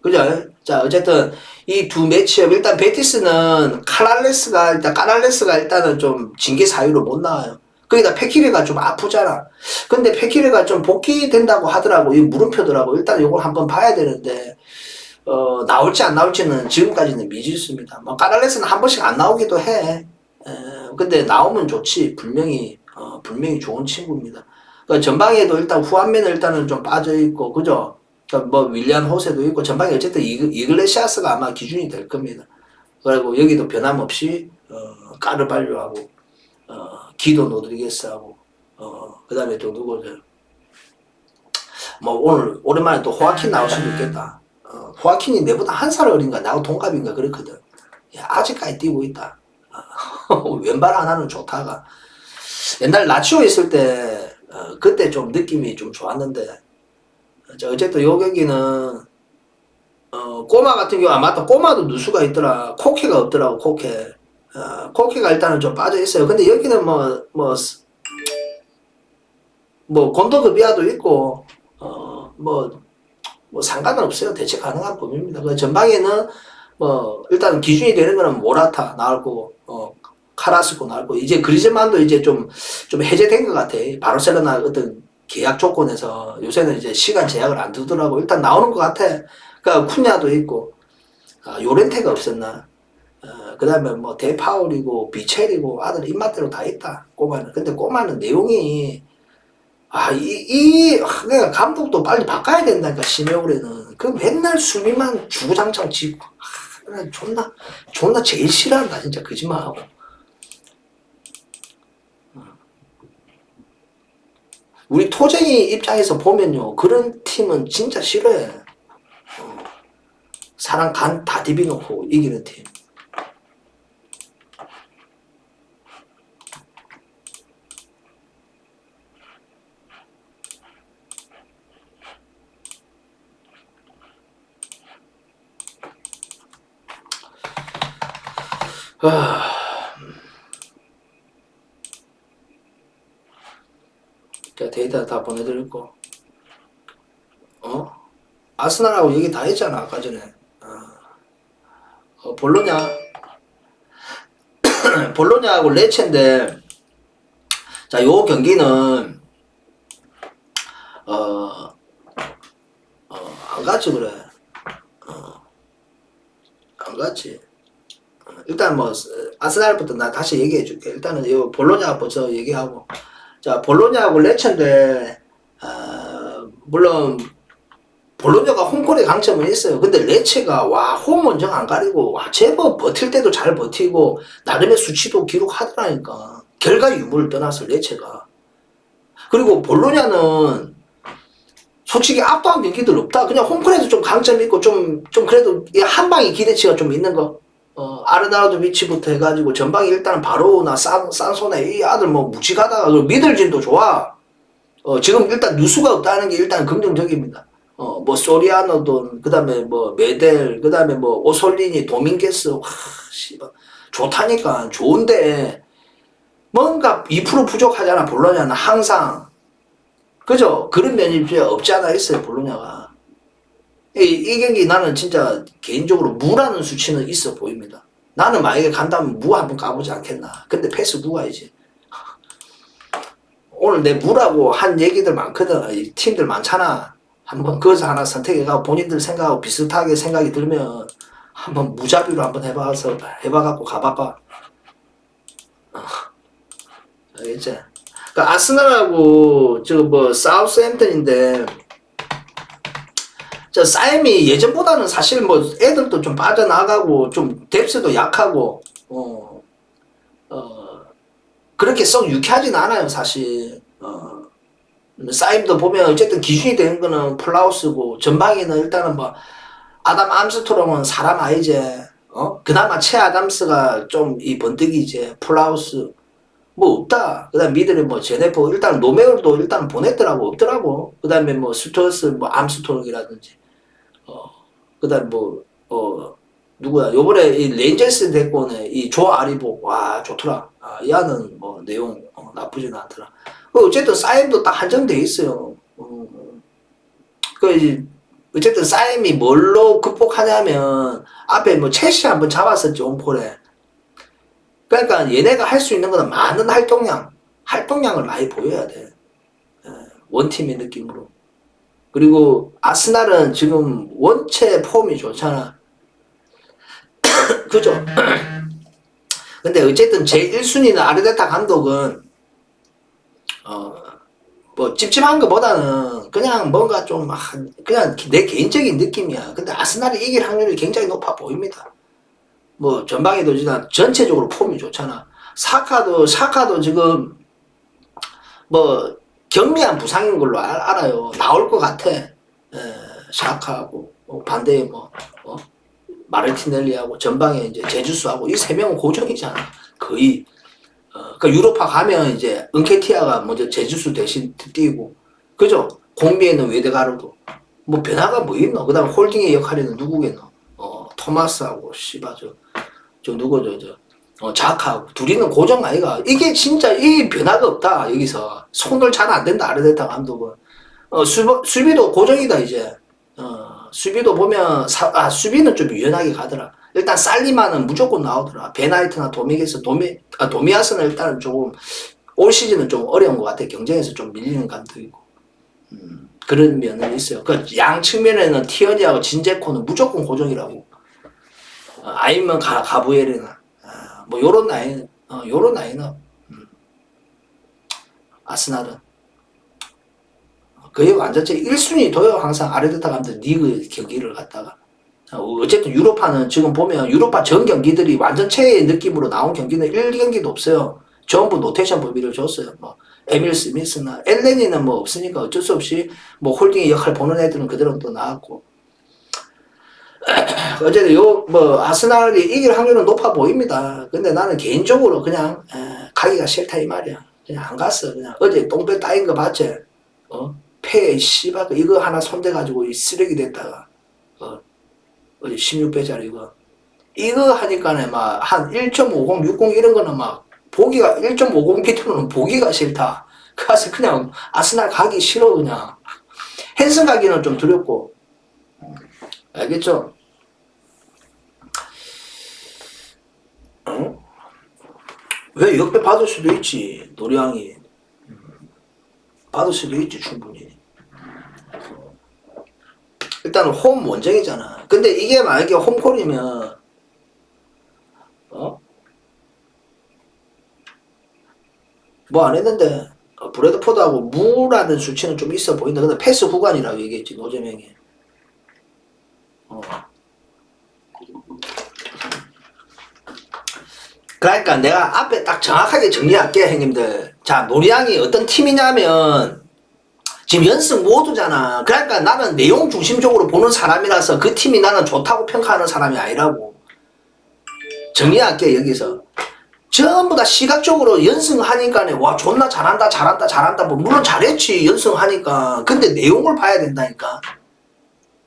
그죠? 자, 어쨌든, 이 두 매치업, 일단 베티스는 까랄레스가 일단은 좀 징계 사유로 못 나와요. 거기다 페키레가 좀 아프잖아. 근데 페키레가 좀 복귀된다고 하더라고. 이 물음표더라고. 일단 이걸 한번 봐야 되는데, 나올지 안 나올지는 지금까지는 미지수입니다. 뭐, 까랄레스는 한 번씩 안 나오기도 해. 근데 나오면 좋지. 분명히 좋은 친구입니다. 그러니까 전방에도 일단 후안면은 일단은 좀 빠져있고, 그죠? 그러니까 뭐, 윌리안 호세도 있고, 전방에 어쨌든 이글레시아스가 아마 기준이 될 겁니다. 그리고 여기도 변함없이, 까르발료하고, 기도 노드리게스하고, 그 다음에 또 누구들, 뭐, 오랜만에 또 호아킨 나올 수도 있겠다. 호아킨이 내보다 한 살 어린가, 나하고 동갑인가 그렇거든. 야, 아직까지 뛰고 있다. 왼발 하나는 좋다가. 옛날 라치오 있을 때, 그때 좀 느낌이 좀 좋았는데, 어쨌든 요 경기는, 꼬마 같은 경우, 맞다, 꼬마도 누수가 있더라. 코케가 없더라고, 코케. 코케가 일단은 좀 빠져 있어요. 근데 여기는 곤도그비아도 있고, 상관은 없어요. 대체 가능한 범위입니다. 그 전방에는, 일단 기준이 되는 거는 모라타 나올 거고, 카라스코 나올 거고, 이제 그리즈만도 이제 좀 해제된 것 같아. 바르셀로나 어떤 계약 조건에서 요새는 이제 시간 제약을 안 두더라고. 일단 나오는 것 같아. 그니까 쿠냐도 있고, 요렌테가 없었나. 그 다음에 뭐 데파울이고 비첼이고 아들 입맛대로 다 있다. 꼬마는. 근데 꼬마는 내용이 내가 감독도 빨리 바꿔야 된다니까, 시메오레는. 그 맨날 수비만 주구장창 지고. 나 존나 제일 싫어한다, 진짜. 거짓말하고. 우리 토쟁이 입장에서 보면요, 그런 팀은 진짜 싫어해. 사람 간 다 디비놓고 이기는 팀. 자, 데이터 다 보내드릴 거. 아스날하고 얘기 다 했잖아, 아까 전에. 볼로냐. 볼로냐하고 레체인데, 자, 요 경기는, 안 갔지, 그래. 안 갔지. 일단 뭐, 아스날부터 나 다시 얘기해 줄게. 일단은 요 볼로냐부터 얘기하고. 자, 볼로냐하고 레체인데, 물론, 볼로냐가 홈골의 강점은 있어요. 근데 레체가 홈 원정 안 가리고 제법 버틸 때도 잘 버티고 나름의 수치도 기록하더라니까. 결과 유무를 떠나서 레체가. 그리고 볼로냐는 솔직히 압도한 경기들 없다. 그냥 홈골에도 좀 강점이 있고 좀 그래도 한 방이 기대치가 좀 있는 거. 아르나우드 위치부터 해가지고 전방에 일단은 바로나 산소네 이 아들 뭐 묵직하다가 미들진도 좋아. 지금 일단 누수가 없다는 게 일단 긍정적입니다. 뭐 소리아노돈 그다음에 뭐 메델 그다음에 뭐 오솔리니 도밍게스 씨발 좋다니까. 좋은데 뭔가 2% 부족하잖아. 볼로냐는 항상. 그죠? 그런 면이 없지 않아 있어요. 볼로냐가. 이 경기 나는 진짜 개인적으로 무라는 수치는 있어 보입니다. 나는 만약에 간다면 무 한번 까보지 않겠나. 근데 패스 누가야지. 오늘 내 무라고 한 얘기들 많거든. 팀들 많잖아. 한번 거기서 하나 선택해가 본인들 생각하고 비슷하게 생각이 들면 한번 무자비로 한번 해봐갖고 가봐봐. 알겠지? 그러니까 아스날하고 뭐 사우스햄튼인데 저 싸임이 예전보다는 사실 뭐 애들도 좀 빠져나가고 좀 뎁스도 약하고 그렇게 썩 유쾌하진 않아요 사실. 싸임도 보면 어쨌든 기준이 되는 거는 플라우스고 전방에는 일단은 뭐 아담 암스트롱은 사람 아니지. 그나마 채 아담스가 좀 이 번뜩이지. 플라우스 뭐 없다. 그 다음 미들에 뭐 제네퍼 일단 노메울도 일단 보냈더라고. 없더라고. 그 다음에 뭐 스토스 뭐 암스트롱이라든지 그 다음 누구야 요번에 이 레인저스 데리고 오네 이 조 아리보. 와 좋더라. 야는 뭐 내용 나쁘진 않더라. 어쨌든 싸임도 딱 한정돼 있어요. 어쨌든 싸임이 뭘로 극복하냐면 앞에 뭐 첼시 한번 잡았었지 온폴에. 그러니까 얘네가 할 수 있는 거는 많은 활동량을 많이 보여야 돼. 원팀의 느낌으로. 그리고 아스날은 지금 원체 폼이 좋잖아. 그죠? 근데 어쨌든 제1순위는 아르테타 감독은 뭐 찝찝한 것보다는 그냥 뭔가 좀 그냥 내 개인적인 느낌이야. 근데 아스날이 이길 확률이 굉장히 높아 보입니다. 뭐 전방에도 일단 전체적으로 폼이 좋잖아. 사카도 지금 뭐 경미한 부상인 걸로 알아요. 나올 것 같아. 샤카하고 반대에 뭐 마르티넬리하고 전방에 이제 제주스하고 이 세 명은 고정이잖아. 거의. 그러니까 유로파 가면 이제 은케티아가 먼저 제주스 대신 뛰고, 그죠? 공비에는 웨데가르도. 뭐 변화가 뭐 있노? 그 다음 홀딩의 역할에는 누구겠노? 토마스하고 씨바 저 누구죠? 자카하고 둘이는 고정 아이가. 이게 진짜 이 변화가 없다. 여기서 손을 잘 안 댄다. 아르테타 감독은. 수비도 고정이다 이제. 수비도 보면 수비는 좀 유연하게 가더라. 일단 살리마는 무조건 나오더라. 베나이트나 도미아스는 일단은 조금 올 시즌은 좀 어려운 것 같아. 경쟁에서 좀 밀리는 감도 있고. 그런 면은 있어요. 그 양 측면에는 티어니하고 진제코는 무조건 고정이라고. 아니면 가브에레나 뭐 요런 라인 요런 라인업. 아스날은 거의 완전체 1순위 둬요. 항상 아르테타 감독 리그 경기를 갖다가. 어쨌든 유로파는 지금 보면 유로파 전 경기들이 완전체의 느낌으로 나온 경기는 1경기도 없어요. 전부 노테이션 범위를 줬어요. 뭐 에밀 스미스나 엘레니는 뭐 없으니까 어쩔 수 없이 뭐 홀딩의 역할 보는 애들은 그대로 또 나왔고. 어쨌든 뭐 아스날이 이길 확률은 높아 보입니다. 근데 나는 개인적으로 그냥 가기가 싫다 이 말이야. 그냥 안 갔어. 그냥 어제 똥배 따인 거 봤지? 폐에 씨발 이거 하나 손대가지고 이 쓰레기 됐다가 어제 16배짜리 이거 하니까는 막 한 1.50, 60 이런 거는 막 보기가 1.50 밑으로는 보기가 싫다. 그래서 그냥 아스날 가기 싫어 그냥. 헨슨 가기는 좀 두렵고. 알겠죠? 왜 역배 받을 수도 있지. 노량이 받을 수도 있지 충분히. 일단은 홈 원정이잖아. 근데 이게 만약에 홈콜이면 뭐 안 했는데 브래드포드하고 무라는 수치는 좀 있어 보인다. 근데 패스 후반이라고 얘기했지 노재명이. 그러니까 내가 앞에 딱 정확하게 정리할게 형님들. 자, 노량이 어떤 팀이냐면 지금 연승 모두잖아. 그러니까 나는 내용 중심적으로 보는 사람이라서 그 팀이 나는 좋다고 평가하는 사람이 아니라고. 정리할게 여기서. 전부 다 시각적으로 연승하니까 와 존나 잘한다 잘한다 잘한다 뭐 물론 잘했지 연승하니까. 근데 내용을 봐야 된다니까.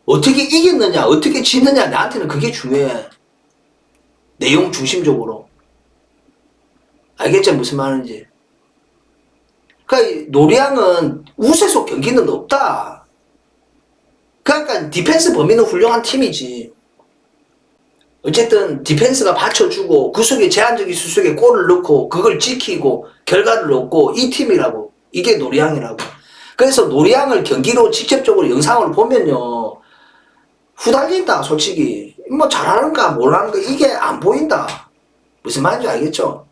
어떻게 이겼느냐 어떻게 지느냐 나한테는 그게 중요해. 내용 중심적으로. 알겠지 무슨 말인지. 그러니까 노량은 우세속 경기는 없다. 그러니까 디펜스 범위는 훌륭한 팀이지. 어쨌든 디펜스가 받쳐주고 그 속에 제한적인 수속에 골을 넣고 그걸 지키고 결과를 얻고 이 팀이라고. 이게 노량이라고. 그래서 노량을 경기로 직접적으로 영상을 보면요 후달린다 솔직히. 뭐 잘하는가 못하는가 이게 안 보인다. 무슨 말인지 알겠죠?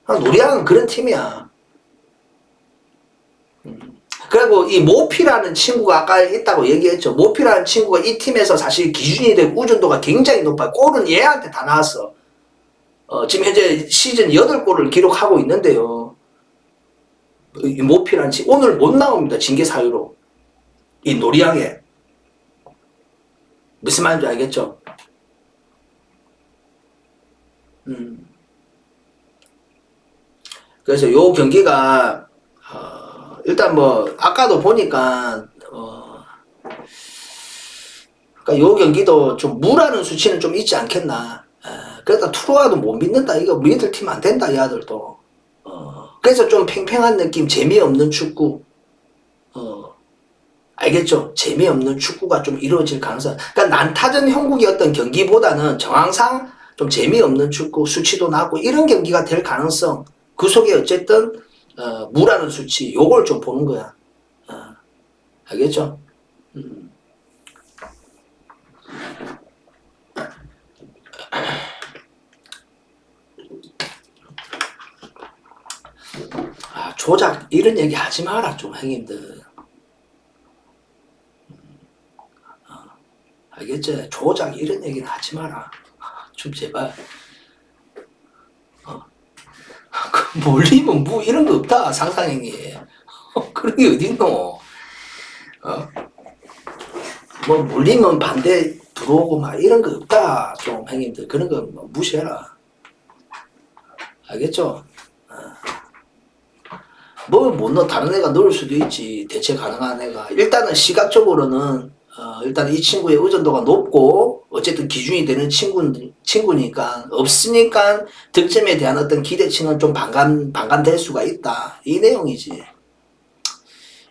노량은 그런 팀이야. 그리고 이 모피라는 친구가 아까 있다고 얘기했죠. 모피라는 친구가 이 팀에서 사실 기준이 되고 의존도가 굉장히 높아요. 골은 얘한테 다 나왔어. 지금 현재 시즌 8골을 기록하고 있는데요. 이 모피라는 친구 오늘 못 나옵니다. 징계 사유로. 이 노량에. 무슨 말인지 알겠죠? 그래서 요 경기가 일단 뭐 아까도 보니까 그러니까 요 경기도 좀 무라는 수치는 좀 있지 않겠나. 그러다 투로아도 못 믿는다. 이거 믿을 팀 안 된다 이 아들도. 그래서 좀 팽팽한 느낌 재미없는 축구. 알겠죠? 재미없는 축구가 좀 이루어질 가능성. 그러니까 난타전 형국의 어떤 경기보다는 정황상 좀 재미없는 축구 수치도 낮고 이런 경기가 될 가능성. 그 속에 어쨌든 무라는 수치 요걸 좀 보는 거야. 알겠죠? 조작 이런 얘기 하지 마라 좀 형님들. 알겠지? 조작 이런 얘기는 하지 마라. 좀 제발. 몰리면 뭐 이런 거 없다 상상행위. 그런 게 어딨노. 뭐 몰리면 반대 들어오고 막 이런 거 없다. 좀 형님들 그런 거 무시해라. 알겠죠? 뭐 못 넣어 다른 애가 넣을 수도 있지. 대체 가능한 애가. 일단은 시각적으로는 일단 이 친구의 의존도가 높고 어쨌든 기준이 되는 친구니까 없으니까 득점에 대한 어떤 기대치는 좀 반감될 수가 있다. 이 내용이지.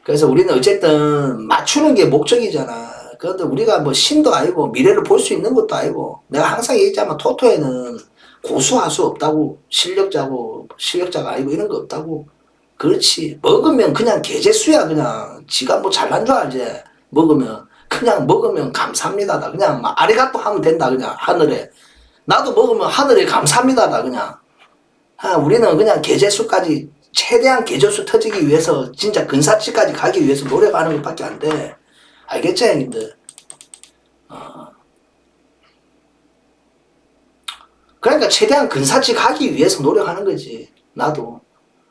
그래서 우리는 어쨌든 맞추는 게 목적이잖아. 그런데 우리가 뭐 신도 아니고 미래를 볼 수 있는 것도 아니고 내가 항상 얘기했지만 토토에는 고수하수 없다고. 실력자가 아니고 이런 거 없다고. 그렇지. 먹으면 그냥 개재수야. 그냥 지가 뭐 잘난 줄 알지. 그냥 먹으면 감사합니다다. 그냥 막 아리가또 하면 된다. 그냥 하늘에. 나도 먹으면 하늘에 감사합니다다. 그냥. 우리는 그냥 개재수까지 최대한 계절수 터지기 위해서 진짜 근사치까지 가기 위해서 노력하는 것밖에 안 돼. 알겠죠, 형님들? 그러니까 최대한 근사치 가기 위해서 노력하는 거지. 나도.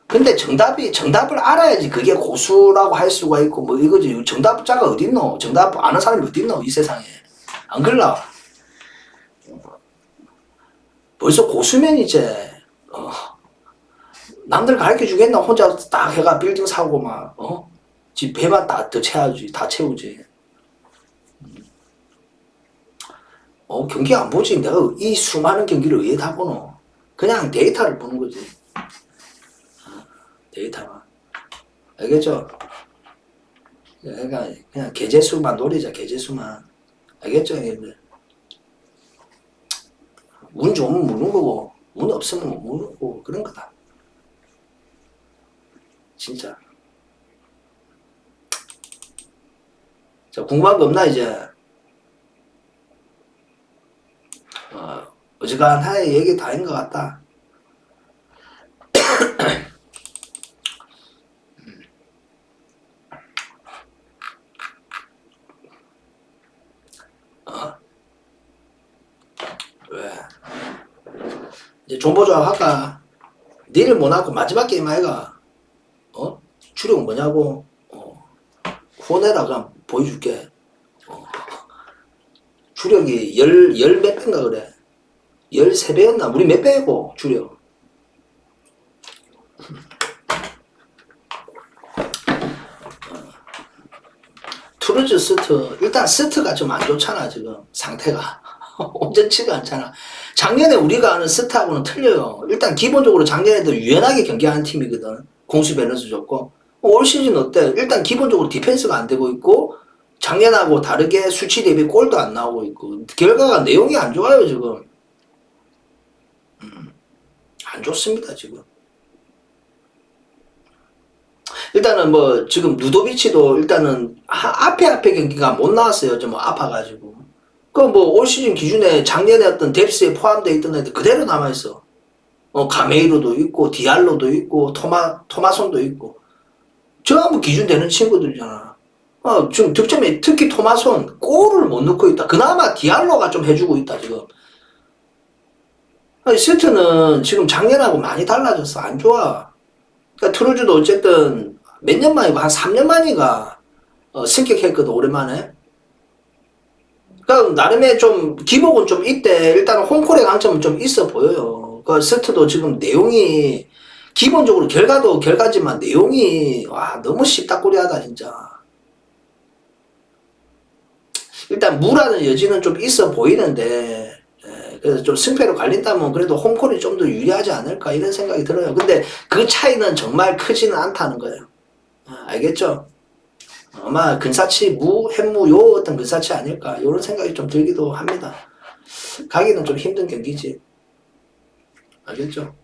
근데 정답을 알아야지 그게 고수라고 할 수가 있고 뭐 이거지. 정답자가 어딨노? 정답 아는 사람이 어딨노? 이 세상에. 안 그럴라? 벌써 고수면 이제 남들 가르쳐 주겠나? 혼자 딱 해가 빌딩 사고 막 집 배만 다 채우지. 다 채우지. 경기 안 보지. 내가 이 수많은 경기를 왜 다 보노? 그냥 데이터를 보는 거지. 데이터만. 알겠죠? 그러니까 그냥 계제수만 노리자. 계제수만. 알겠죠, 형님들? 운 좋으면 무는 거고 운 없으면 못 무는 거고 그런 거다. 진짜. 자, 궁금한 거 없나 이제? 어지간하게 얘기 다 한 것 같다. 왜? 이제 존버조합 할까? 내일 못하고 마지막 게임 아이가? 주력 뭐냐고? 후원해라 그냥 보여줄게. 주력이 열 몇 배인가 그래. 13배였나? 우리 몇 배고 주력. 투르즈 스트 일단 스트가 좀 안 좋잖아 지금 상태가. 온전치가 않잖아. 작년에 우리가 아는 스트하고는 틀려요. 일단 기본적으로 작년에도 유연하게 경기하는 팀이거든. 공수 밸런스 좋고. 올 시즌 어때? 일단 기본적으로 디펜스가 안 되고 있고 작년하고 다르게 수치 대비 골도 안 나오고 있고 결과가 내용이 안 좋아요 지금. 안 좋습니다 지금. 일단은 뭐 지금 누도비치도 일단은 앞에 경기가 못 나왔어요. 좀 아파가지고. 그 뭐 올 시즌 기준에 작년에 어떤 뎁스에 포함되어 있던 애들 그대로 남아있어. 가메이로도 있고 디알로도 있고 토마손도 있고 전부 기준되는 친구들이잖아. 지금 득점에 특히 토마손 골을 못 넣고 있다. 그나마 디알로가 좀 해주고 있다 지금. 시트는 지금 작년하고 많이 달라졌어. 안 좋아. 그러니까 트루즈도 어쨌든 몇 년 만이고 한 3년 만이가 승격했거든 오랜만에. 그러니까 나름의 좀 기복은 좀 있대. 일단 홈콜의 강점은 좀 있어 보여요. 그 스트도 지금 내용이 기본적으로 결과도 결과지만 내용이 와 너무 씹다꾸리하다 진짜. 일단 무라는 여지는 좀 있어 보이는데 그래서 좀 승패로 갈린다면 그래도 홈콜이 좀 더 유리하지 않을까 이런 생각이 들어요. 근데 그 차이는 정말 크지는 않다는 거예요. 알겠죠? 아마 근사치 햄무 요 어떤 근사치 아닐까 이런 생각이 좀 들기도 합니다. 가기는 좀 힘든 경기지. 알겠죠?